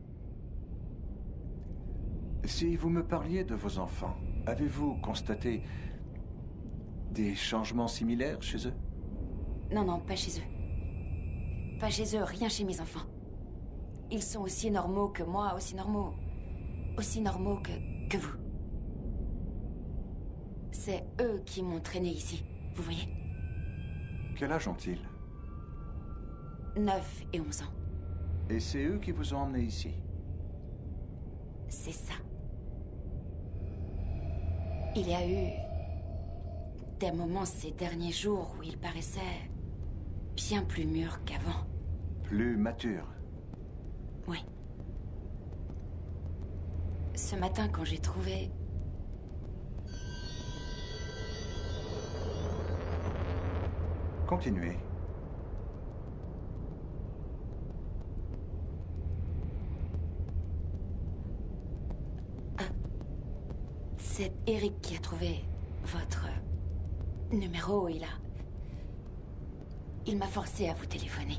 Si vous me parliez de vos enfants, avez-vous constaté des changements similaires chez eux? Non, non, pas chez eux. Pas chez eux, rien chez mes enfants. Ils sont aussi normaux que moi, aussi normaux que vous. C'est eux qui m'ont traîné ici, vous voyez? Quel âge ont-ils? 9 et 11 ans. Et c'est eux qui vous ont emmené ici? C'est ça. Il y a eu des moments ces derniers jours où il paraissait bien plus mûr qu'avant. Plus mature? Oui. Ce matin, quand j'ai trouvé... Continuez. C'est Eric qui a trouvé votre numéro. Il m'a forcé à vous téléphoner.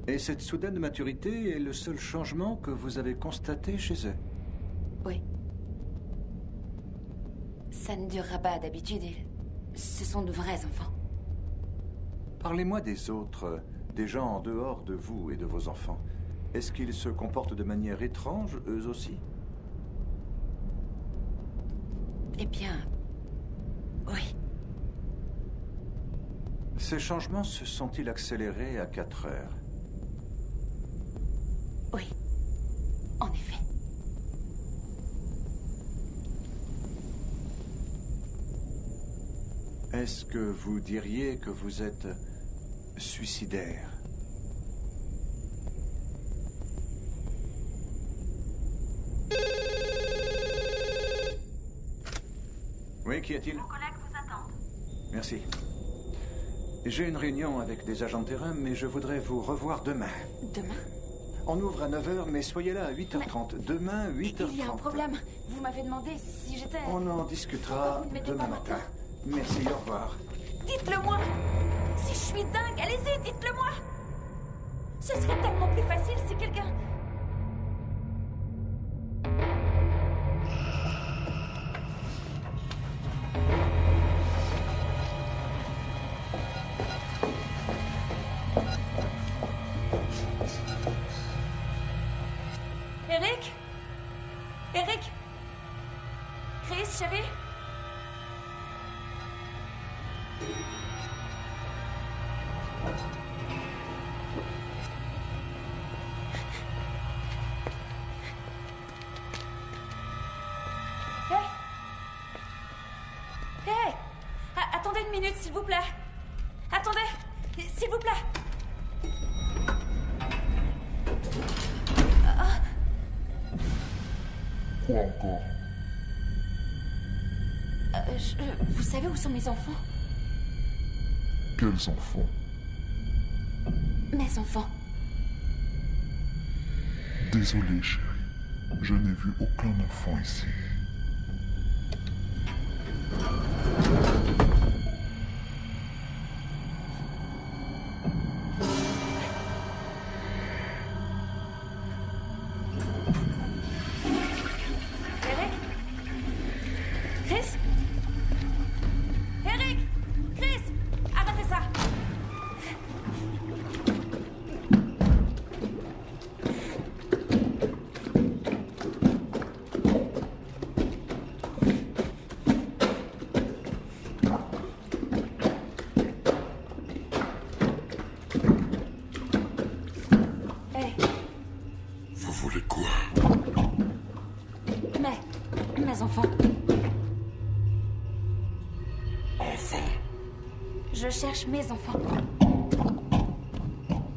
Et cette soudaine maturité est le seul changement que vous avez constaté chez eux? Oui. Ça ne durera pas d'habitude. Ce sont de vrais enfants. Parlez-moi des autres, des gens en dehors de vous et de vos enfants. Est-ce qu'ils se comportent de manière étrange, eux aussi? Eh bien... oui. Ces changements se sont-ils accélérés à 4 heures? Oui. En effet. Est-ce que vous diriez que vous êtes suicidaire? Oui, qu'y a-t-il? Vos collègues vous attendent. Merci. J'ai une réunion avec des agents de terrain, mais je voudrais vous revoir demain. Demain? On ouvre à 9h, mais soyez là à 8h30. Mais demain, 8h30. Il y a un problème. Vous m'avez demandé si j'étais... On en discutera demain matin. Merci, au revoir. Dites-le-moi! Si je suis dingue, allez-y, dites-le-moi! Ce serait tellement plus facile si quelqu'un... Eric? Eric? Chris, chérie? Hey! Attendez une minute, s'il vous plaît. Attendez, s'il vous plaît. Quoi encore? Vous savez où sont mes enfants? Quels enfants? Mes enfants. Désolé, chérie. Je n'ai vu aucun enfant ici. Enfant. Je cherche mes enfants.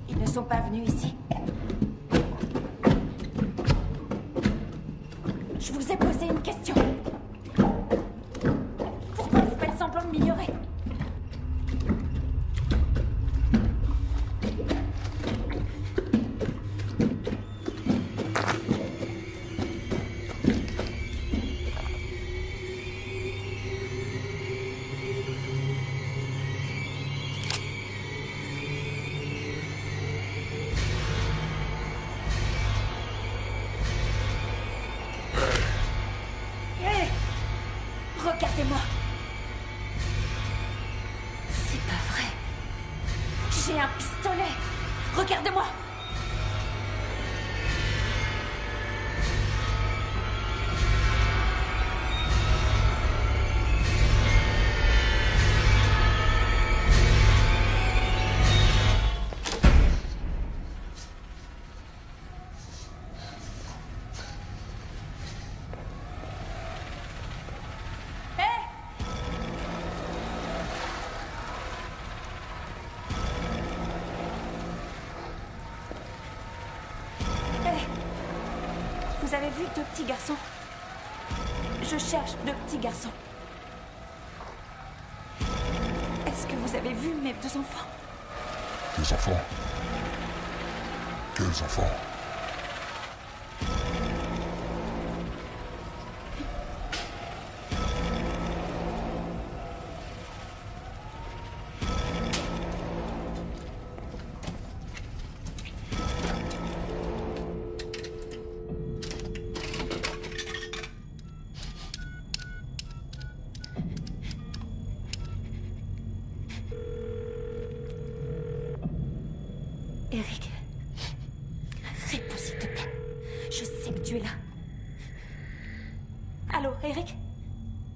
Ils ne sont pas venus ici. Je vous ai posé une question. Pourquoi vous faites semblant de m'ignorer? Regardez-moi. C'est pas vrai. J'ai un pistolet. Regardez-moi. Vous avez vu deux petits garçons? Je cherche deux petits garçons. Est-ce que vous avez vu mes deux enfants? Tes enfants? Quels enfants? Eric, réponds s'il te plaît. Je sais que tu es là. Allô, Eric?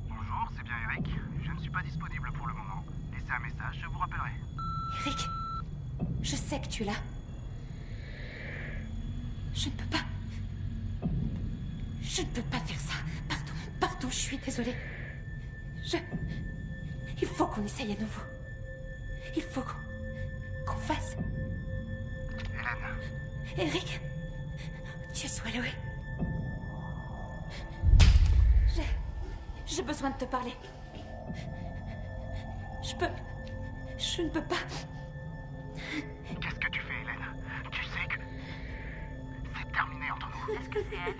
Bonjour, c'est bien Eric. Je ne suis pas disponible pour le moment. Laissez un message, je vous rappellerai. Eric, je sais que tu es là. Je ne peux pas. Je ne peux pas faire ça. Pardon, je suis désolée. Il faut qu'on essaye à nouveau. Il faut qu'on fasse... Eric, Dieu soit loué. J'ai besoin de te parler. Je ne peux pas. Qu'est-ce que tu fais, Hélène? Tu sais que c'est terminé entre nous. Est-ce que c'est elle?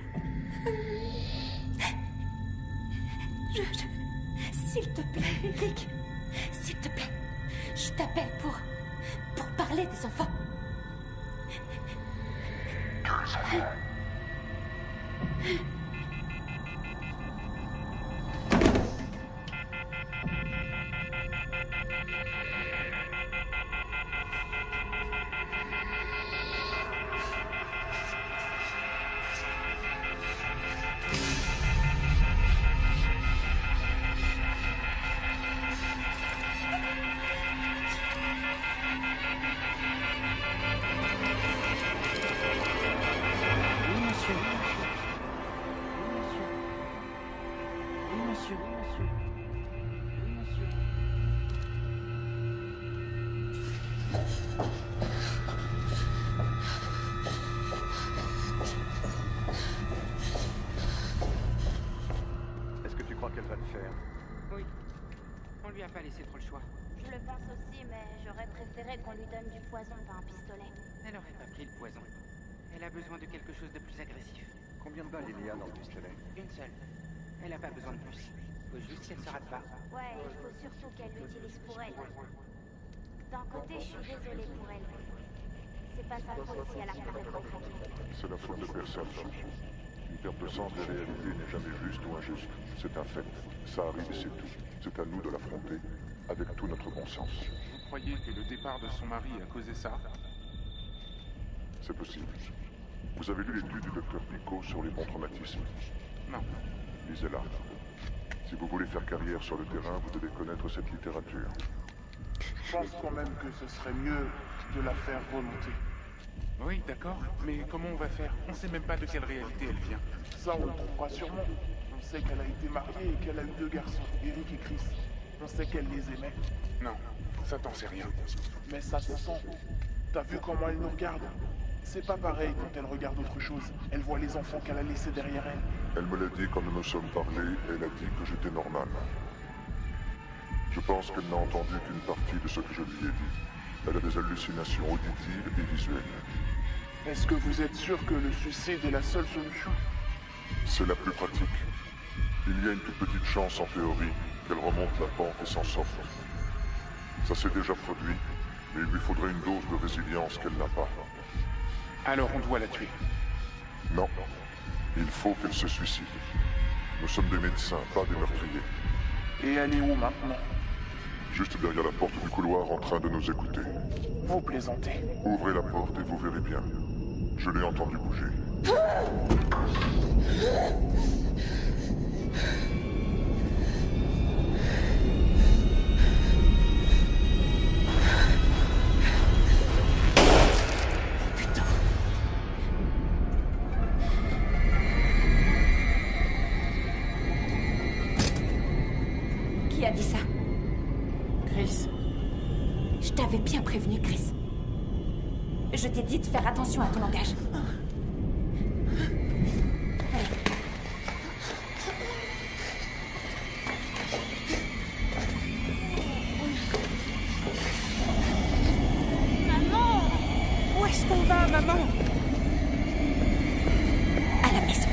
S'il te plaît, Eric. S'il te plaît. Je t'appelle pour parler des enfants. Est-ce que tu crois qu'elle va le faire? Oui. On lui a pas laissé trop le choix. Je le pense aussi, mais j'aurais préféré qu'on lui donne du poison, pas un pistolet. Elle aurait pas pris le poison. Elle a besoin de quelque chose de plus agressif. Combien de balles il y a dans le pistolet? Une seule. Elle a pas besoin de plus. Faut juste qu'elle se rate pas. Ouais, il faut surtout qu'elle l'utilise pour elle. D'un côté, je suis désolée pour elle. C'est pas sa faute si elle a complètement craqué. C'est la faute de personne. Une perte de sens des réalités n'est jamais juste ou injuste. C'est un fait. Ça arrive et c'est tout. C'est à nous de l'affronter avec tout notre bon sens. Vous croyez que le départ de son mari a causé ça? C'est possible. Vous avez lu l'étude du docteur Pico sur les bons traumatismes? Non. Lisez-la. Si vous voulez faire carrière sur le terrain, vous devez connaître cette littérature. Je pense quand même que ce serait mieux de la faire remonter. Oui, d'accord, mais comment on va faire? On sait même pas de quelle réalité elle vient. Ça, on le trouvera sûrement. On sait qu'elle a été mariée et qu'elle a eu deux garçons, Eric et Chris. On sait qu'elle les aimait. Non, ça t'en sait rien. Mais ça se sent. T'as vu comment elle nous regarde? C'est pas pareil quand elle regarde autre chose. Elle voit les enfants qu'elle a laissés derrière elle. Elle me l'a dit quand nous nous sommes parlé, et elle a dit que j'étais normal. Je pense qu'elle n'a entendu qu'une partie de ce que je lui ai dit. Elle a des hallucinations auditives et visuelles. Est-ce que vous êtes sûr que le suicide est la seule solution? C'est la plus pratique. Il y a une toute petite chance en théorie qu'elle remonte la pente et s'en sorte. Ça s'est déjà produit, mais il lui faudrait une dose de résilience qu'elle n'a pas. Alors on doit la tuer. Non. Il faut qu'elle se suicide. Nous sommes des médecins, pas des meurtriers. Et elle est où maintenant? Juste derrière la porte du couloir en train de nous écouter. Vous plaisantez. Ouvrez la porte et vous verrez bien. Je l'ai entendu bouger. Qui a dit ça? Chris. Je t'avais bien prévenu, Chris. Je t'ai dit de faire attention à ton langage. Maman! Où est-ce qu'on va, maman? À la maison.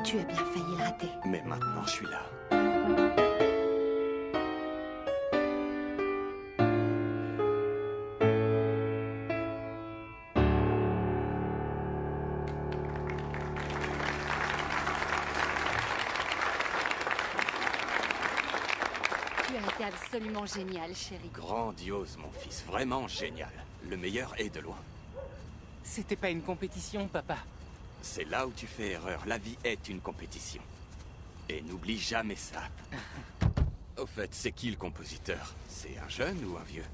Tu as bien failli le rater. Mais maintenant, je suis là. Tu as été absolument génial, chérie. Grandiose, mon fils. Vraiment génial. Le meilleur est de loin. C'était pas une compétition, papa. C'est là où tu fais erreur. La vie est une compétition. Et n'oublie jamais ça. Au fait, c'est qui le compositeur? C'est un jeune ou un vieux?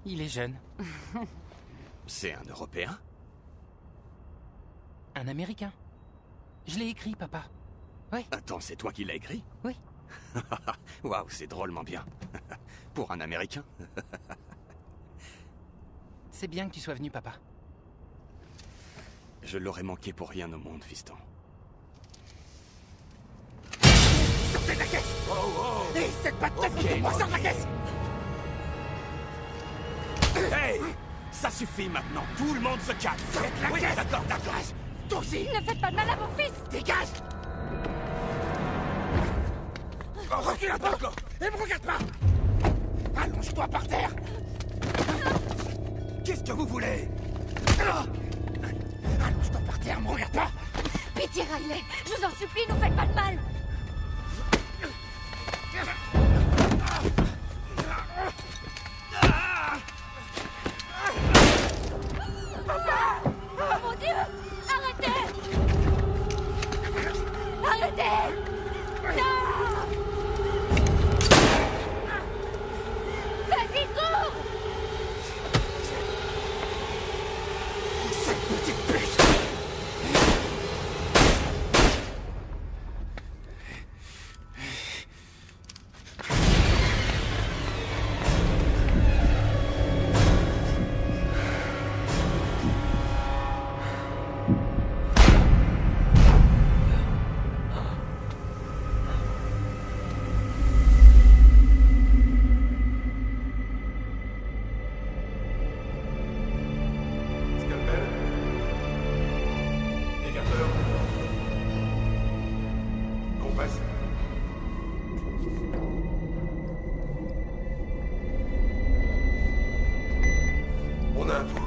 Il est jeune. C'est un Européen? Un Américain. Je l'ai écrit, papa. Oui. Attends, c'est toi qui l'as écrit? Oui. Waouh, c'est drôlement bien. Pour un Américain. C'est bien que tu sois venu, papa. Je l'aurais manqué pour rien au monde, fiston. Sortez de la caisse! Oh! Et cette patte de fou, moi, sors de la caisse! Hey! Ça suffit maintenant, tout le monde se calme! Faites la Oui, caisse! d'accord. Dégage! Toi aussi! Ne faites pas de mal à mon fils! Dégage! Oh, recule un peu! Et me regarde pas! Allonge-toi par terre! Qu'est-ce que vous voulez? Allonge-toi par terre, me regarde pas! Pitié, Riley! Je vous en supplie, nous faites pas de mal! Oh mon Dieu! Arrêtez! Arrêtez! Non! Vas-y, cours! Cette petite pute! On a un pouls.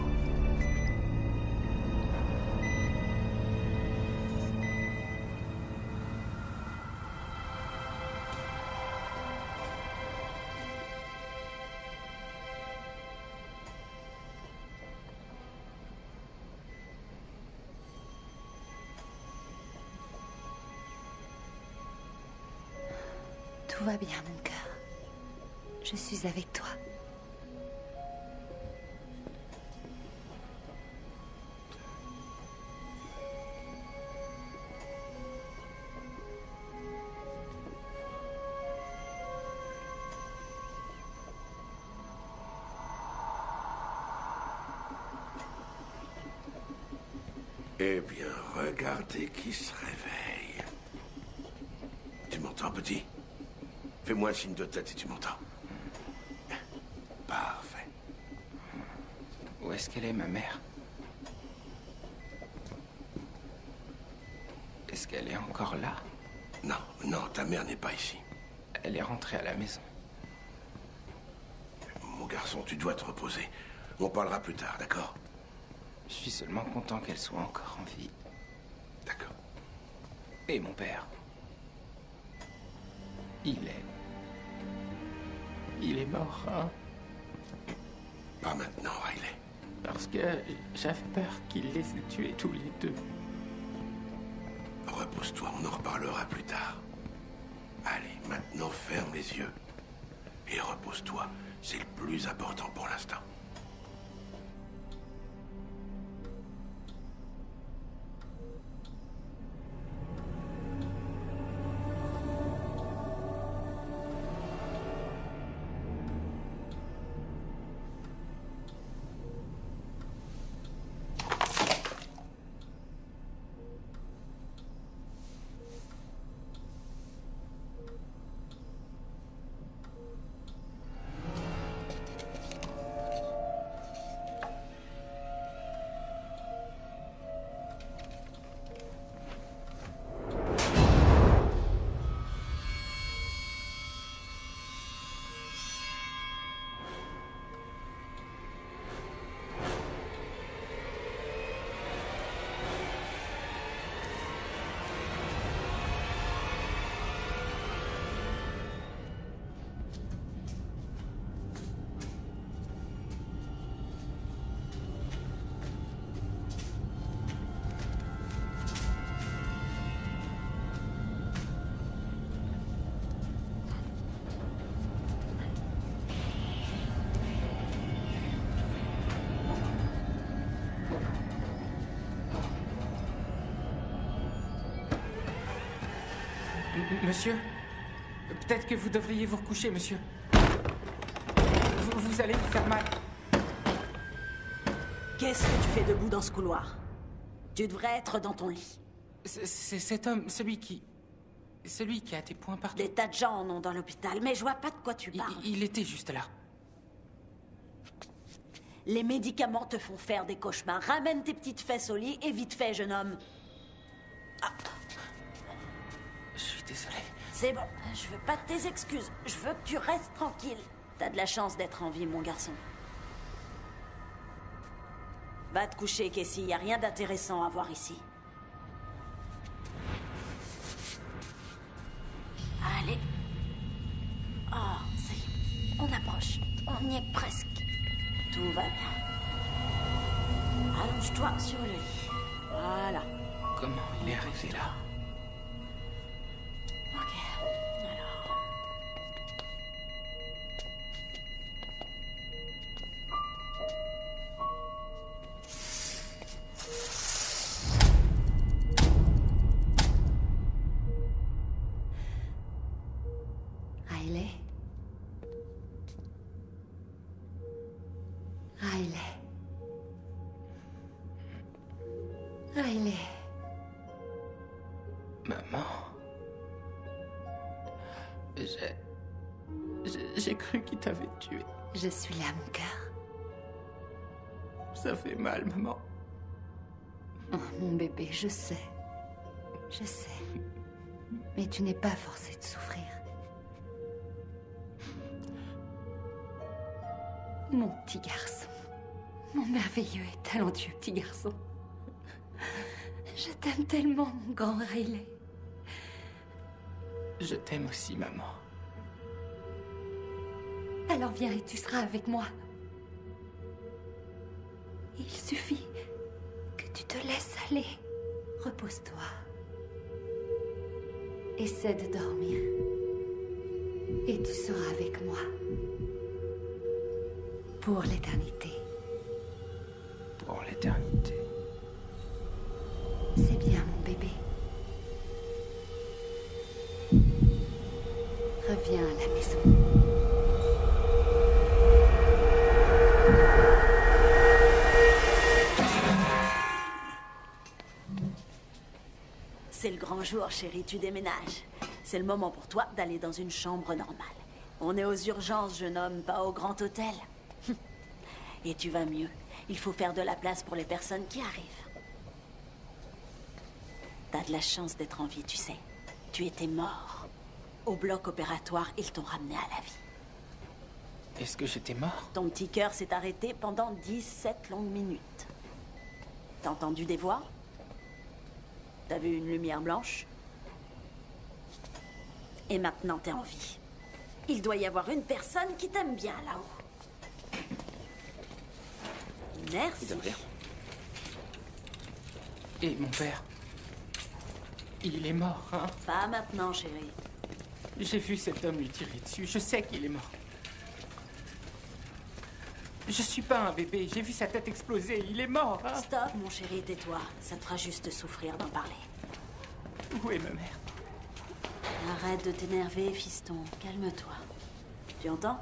Tout va bien, mon cœur. Je suis avec toi. Eh bien, regardez qui se réveille. Tu m'entends, petit? Fais-moi un signe de tête si tu m'entends. Parfait. Où est-ce qu'elle est, ma mère? Est-ce qu'elle est encore là? Non, non, ta mère n'est pas ici. Elle est rentrée à la maison. Mon garçon, tu dois te reposer. On parlera plus tard, d'accord? Je suis seulement content qu'elle soit encore en vie. D'accord. Et mon père? Il est mort, hein? Pas maintenant, Riley. Parce que j'avais peur qu'il les ait tués tous les deux. Repose-toi, on en reparlera plus tard. Allez, maintenant ferme les yeux. Et repose-toi, c'est le plus important pour l'instant. Monsieur, peut-être que vous devriez vous recoucher, monsieur. Vous allez vous faire mal. Qu'est-ce que tu fais debout dans ce couloir? Tu devrais être dans ton lit. C'est cet homme, celui qui a des points partout. Des tas de gens en ont dans l'hôpital, mais je vois pas de quoi tu parles. Il était juste là. Les médicaments te font faire des cauchemars. Ramène tes petites fesses au lit et vite fait, jeune homme. Ah. Je suis désolé. C'est bon, je veux pas de tes excuses. Je veux que tu restes tranquille. T'as de la chance d'être en vie, mon garçon. Va te coucher, Casey. Y a rien d'intéressant à voir ici. Allez. Oh, ça y est. On approche. On y est presque. Tout va bien. Allonge-toi sur le lit. Voilà. Comment il est arrivé là? Ok. Alors... Riley. Riley. Riley. Maman. J'ai cru qu'il t'avait tué. Je suis là, mon cœur. Ça fait mal, maman. Oh, mon bébé, je sais. Je sais. Mais tu n'es pas forcé de souffrir. Mon petit garçon. Mon merveilleux et talentueux petit garçon. Je t'aime tellement, mon grand Riley. Je t'aime aussi, maman. Alors viens et tu seras avec moi. Il suffit que tu te laisses aller. Repose-toi. Essaie de dormir. Et tu seras avec moi. Pour l'éternité. Pour l'éternité. C'est bien, mon bébé. Reviens à la maison. C'est le grand jour, chérie, tu déménages. C'est le moment pour toi d'aller dans une chambre normale. On est aux urgences, jeune homme, pas au grand hôtel. Et tu vas mieux. Il faut faire de la place pour les personnes qui arrivent. T'as de la chance d'être en vie, tu sais. Tu étais mort. Au bloc opératoire, ils t'ont ramené à la vie. Est-ce que j'étais mort? Ton petit cœur s'est arrêté pendant 17 longues minutes. T'as entendu des voix? T'as vu une lumière blanche? Et maintenant, t'es en vie. Il doit y avoir une personne qui t'aime bien là-haut. Merci. Et mon père? Il est mort, hein? Pas maintenant, chérie. J'ai vu cet homme lui tirer dessus. Je sais qu'il est mort. Je suis pas un bébé. J'ai vu sa tête exploser. Il est mort, hein? Stop, mon chéri, tais-toi. Ça te fera juste souffrir d'en parler. Où est ma mère? Arrête de t'énerver, fiston. Calme-toi. Tu entends?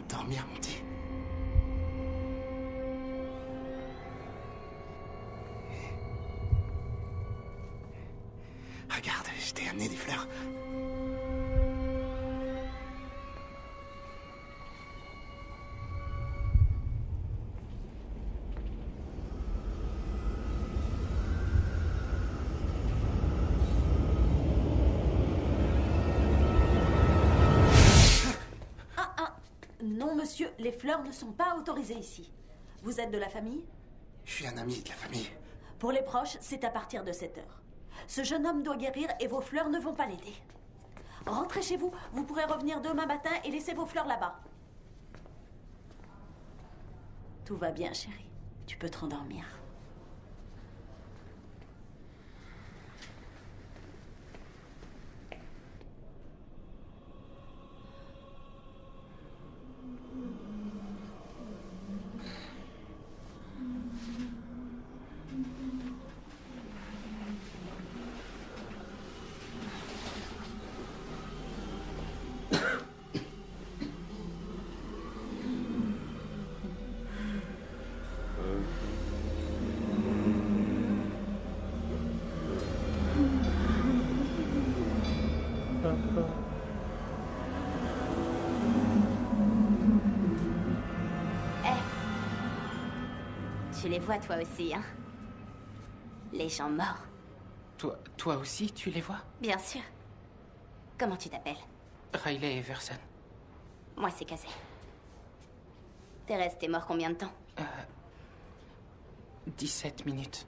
Dormir, mon petit. Regarde, je t'ai amené des fleurs. Non, monsieur, les fleurs ne sont pas autorisées ici. Vous êtes de la famille? Je suis un ami de la famille. Pour les proches, c'est à partir de 7 heures. Ce jeune homme doit guérir et vos fleurs ne vont pas l'aider. Rentrez chez vous, vous pourrez revenir demain matin et laisser vos fleurs là-bas. Tout va bien, chérie. Tu peux te rendormir. Tu les vois toi aussi, hein? Les gens morts. Toi aussi, tu les vois? Bien sûr. Comment tu t'appelles? Riley Everson. Moi, c'est Casey. T'es resté mort combien de temps? 17 minutes.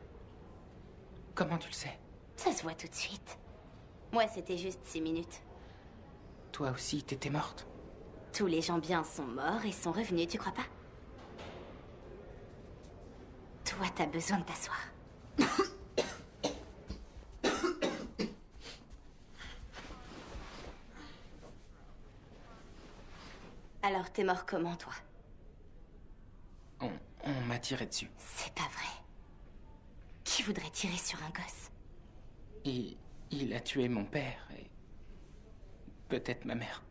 Comment tu le sais? Ça se voit tout de suite. Moi, c'était juste 6 minutes. Toi aussi, t'étais morte? Tous les gens bien sont morts et sont revenus, tu crois pas? Toi, t'as besoin de t'asseoir. Alors, t'es mort comment, toi? On m'a tiré dessus. C'est pas vrai. Qui voudrait tirer sur un gosse? Il a tué mon père et peut-être ma mère.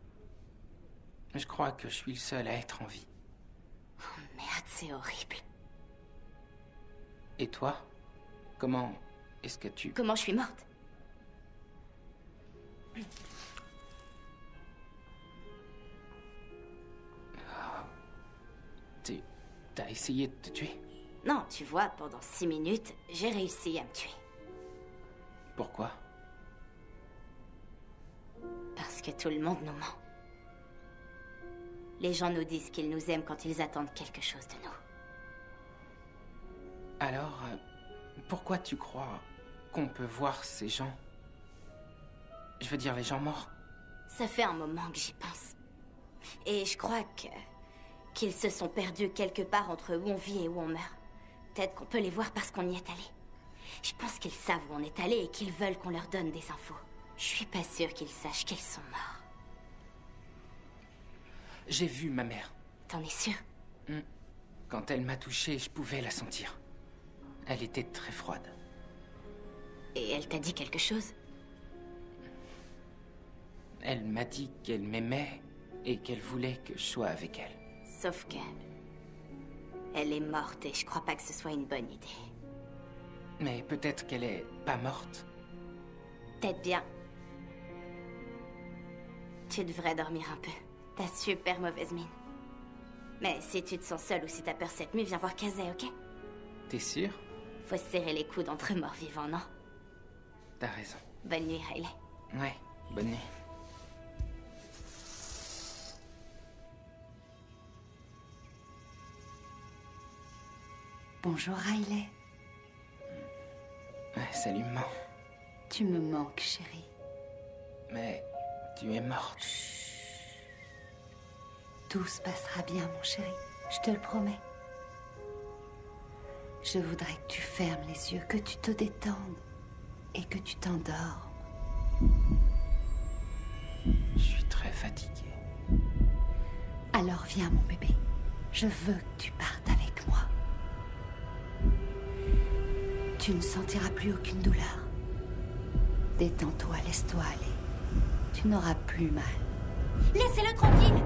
Je crois que je suis le seul à être en vie. Oh merde, c'est horrible. Et toi? Comment est-ce que tu... Comment je suis morte? T'as essayé de te tuer? Non, tu vois, pendant 6 minutes, j'ai réussi à me tuer. Pourquoi? Parce que tout le monde nous ment. Les gens nous disent qu'ils nous aiment quand ils attendent quelque chose de nous. Alors, pourquoi tu crois qu'on peut voir ces gens? Je veux dire, les gens morts. Ça fait un moment que j'y pense. Et je crois qu'ils se sont perdus quelque part entre où on vit et où on meurt. Peut-être qu'on peut les voir parce qu'on y est allé. Je pense qu'ils savent où on est allé et qu'ils veulent qu'on leur donne des infos. Je suis pas sûre qu'ils sachent qu'ils sont morts. J'ai vu ma mère. T'en es sûr? Quand elle m'a touché, je pouvais la sentir. Elle était très froide. Et elle t'a dit quelque chose? Elle m'a dit qu'elle m'aimait et qu'elle voulait que je sois avec elle. Sauf que... elle est morte et je crois pas que ce soit une bonne idée. Mais peut-être qu'elle est pas morte. Peut-être bien. Tu devrais dormir un peu. T'as super mauvaise mine. Mais si tu te sens seule ou si t'as peur cette nuit, viens voir Casey, ok? T'es sûre? Faut se serrer les coudes entre morts vivants, non? T'as raison. Bonne nuit, Riley. Ouais, bonne nuit. Bonjour, Riley. Ouais, salut, maman. Tu me manques, chérie. Mais tu es morte. Tout se passera bien, mon chéri. Je te le promets. Je voudrais que tu fermes les yeux, que tu te détendes et que tu t'endormes. Je suis très fatiguée. Alors viens, mon bébé. Je veux que tu partes avec moi. Tu ne sentiras plus aucune douleur. Détends-toi, laisse-toi aller. Tu n'auras plus mal. Laissez-le tranquille!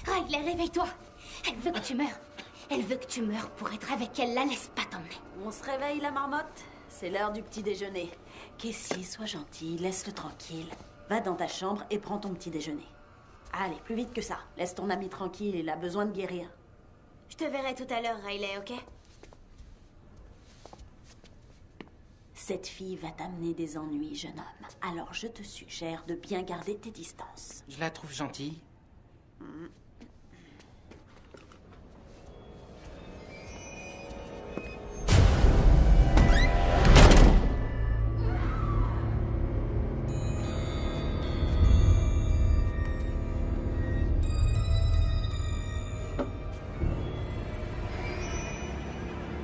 Riley, réveille-toi! Elle veut que tu meurs. Elle veut que tu meurs pour être avec elle. La laisse pas t'emmener. On se réveille, la marmotte? c'est l'heure du petit déjeuner. Casey, sois gentille, laisse-le tranquille. Va dans ta chambre et prends ton petit déjeuner. Allez, plus vite que ça. Laisse ton ami tranquille, il a besoin de guérir. Je te verrai tout à l'heure, Riley, ok? Cette fille va t'amener des ennuis, jeune homme. Alors je te suggère de bien garder tes distances. Je la trouve gentille.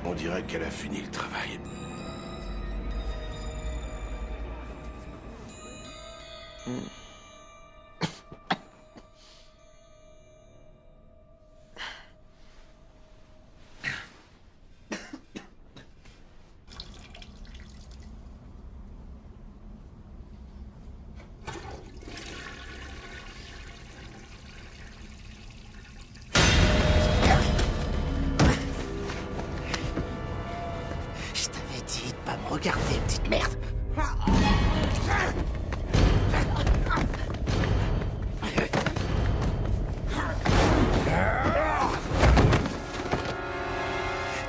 On dirait qu'elle a fini le travail. Je t'avais dit de pas me regarder, petite merde.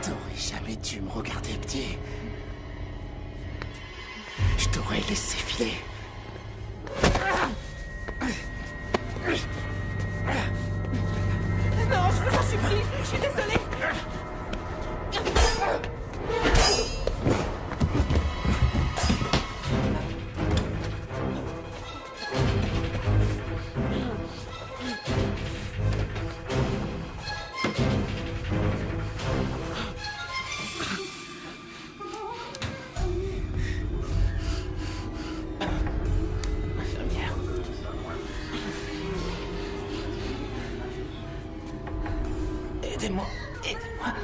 T'aurais jamais dû me regarder, petit. Je t'aurais laissé filer. Non, je vous en supplie, je suis désolée. Infirmière. Aidez-moi, aidez-moi.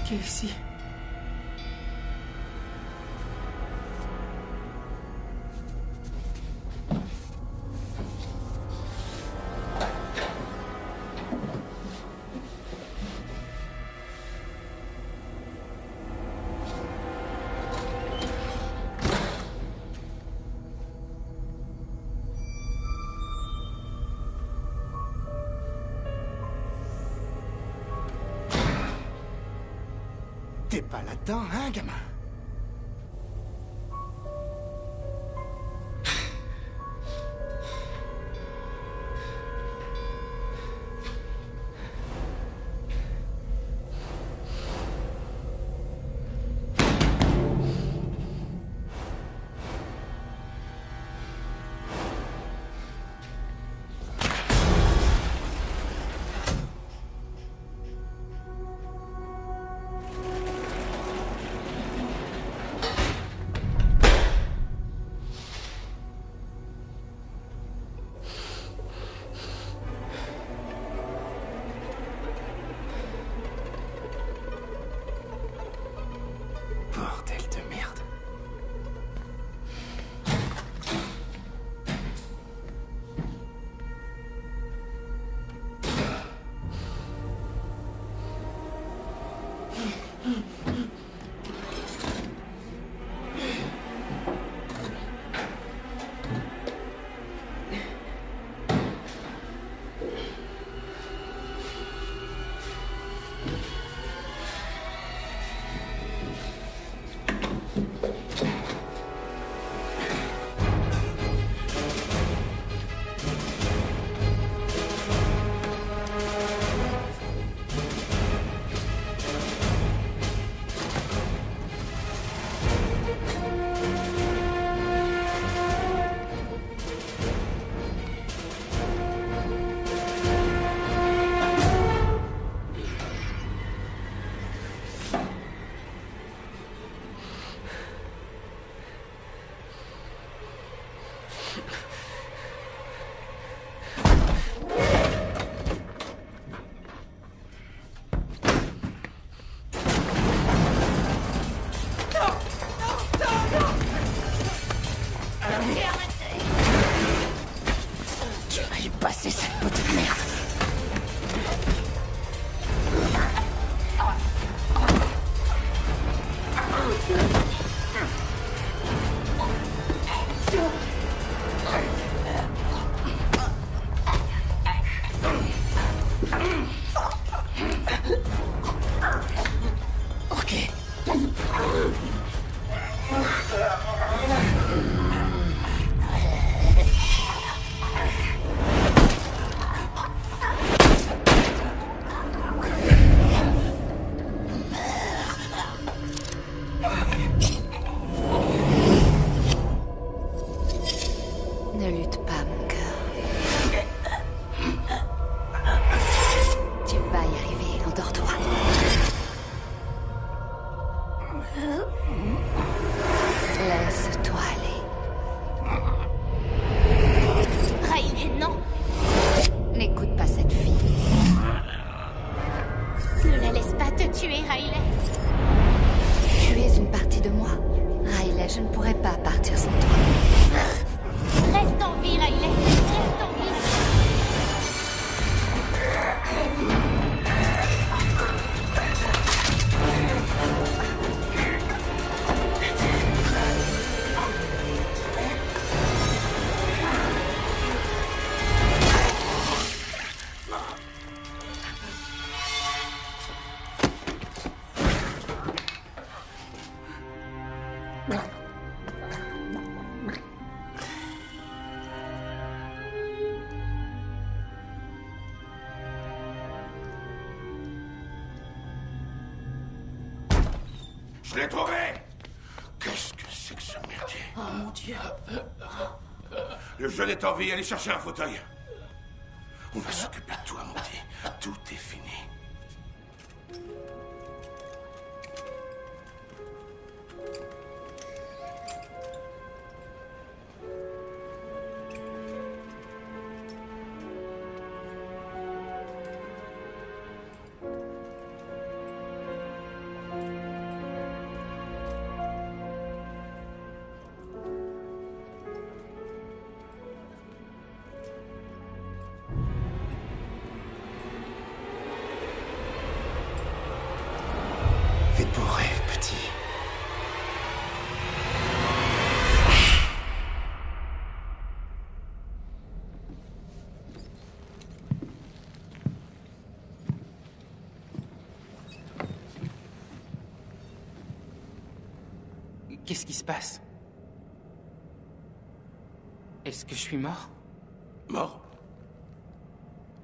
Casey. T'es pas là-dedans, hein, gamin? Bordel de merde. Riley. Tu es une partie de moi. Riley, je ne pourrais pas partir sans toi. Reste en vie, Riley. Reste en vie. Je l'ai trouvé! Qu'est-ce que c'est que ce merdier? Oh mon Dieu. Le jeune est en vie, allez chercher un fauteuil. On va s'occuper de toi, mon petit. Tout est fini. Fais de beaux rêves, petit. Qu'est-ce qui se passe? Est-ce que je suis mort? Mort?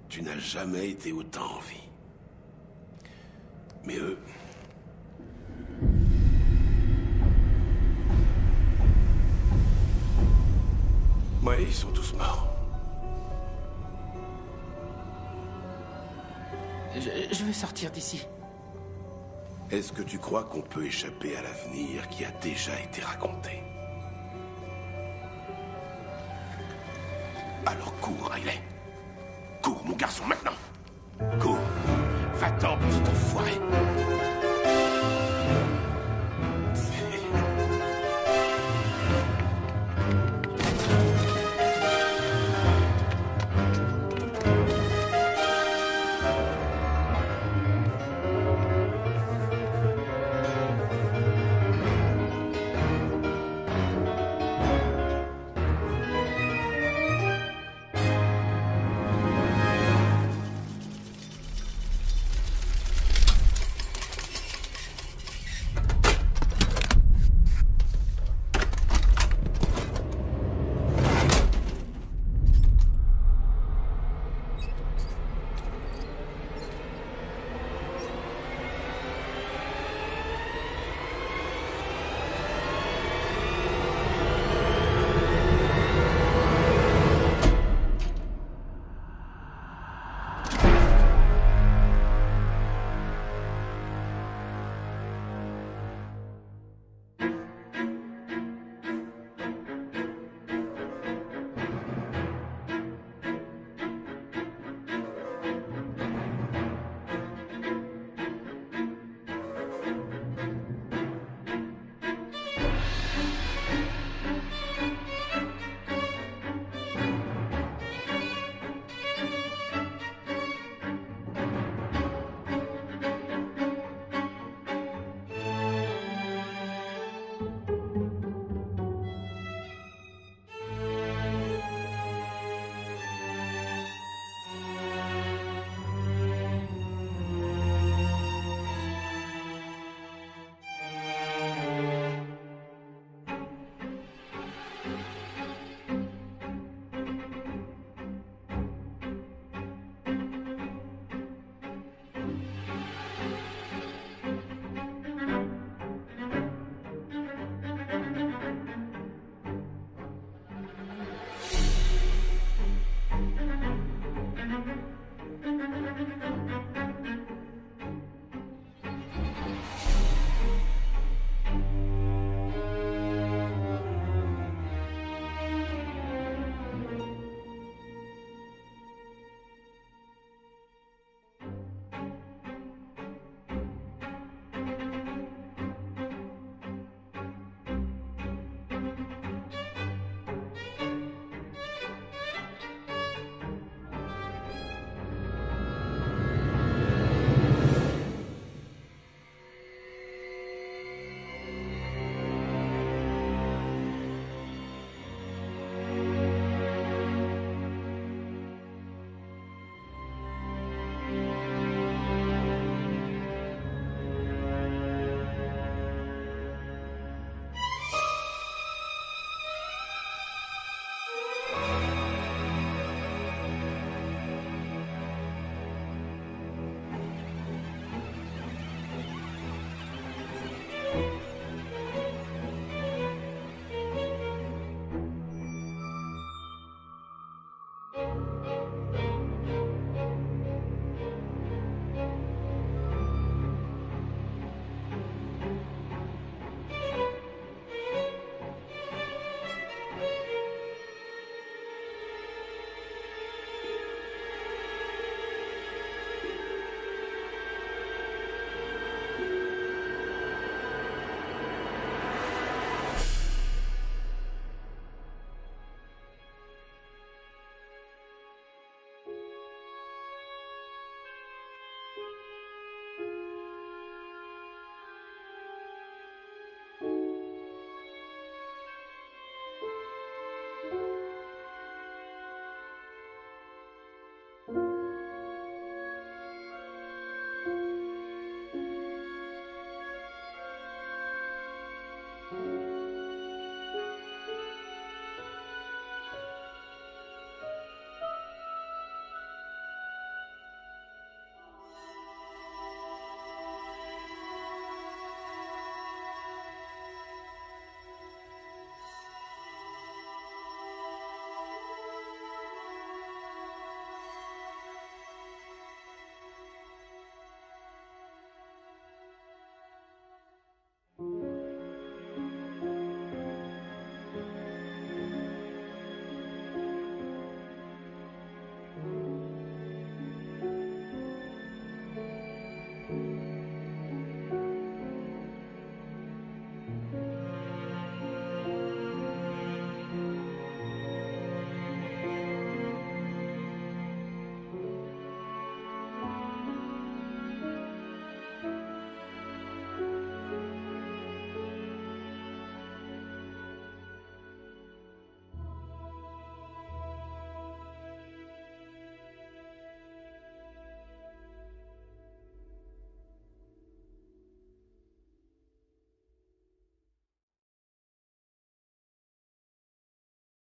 Tu n'as jamais été autant en vie. Mais eux... Ouais, ils sont tous morts. Je veux sortir d'ici. Est-ce que tu crois qu'on peut échapper à l'avenir qui a déjà été raconté? Alors cours, Riley. Cours, mon garçon, maintenant. Cours. Va-t'en, petit enfoiré.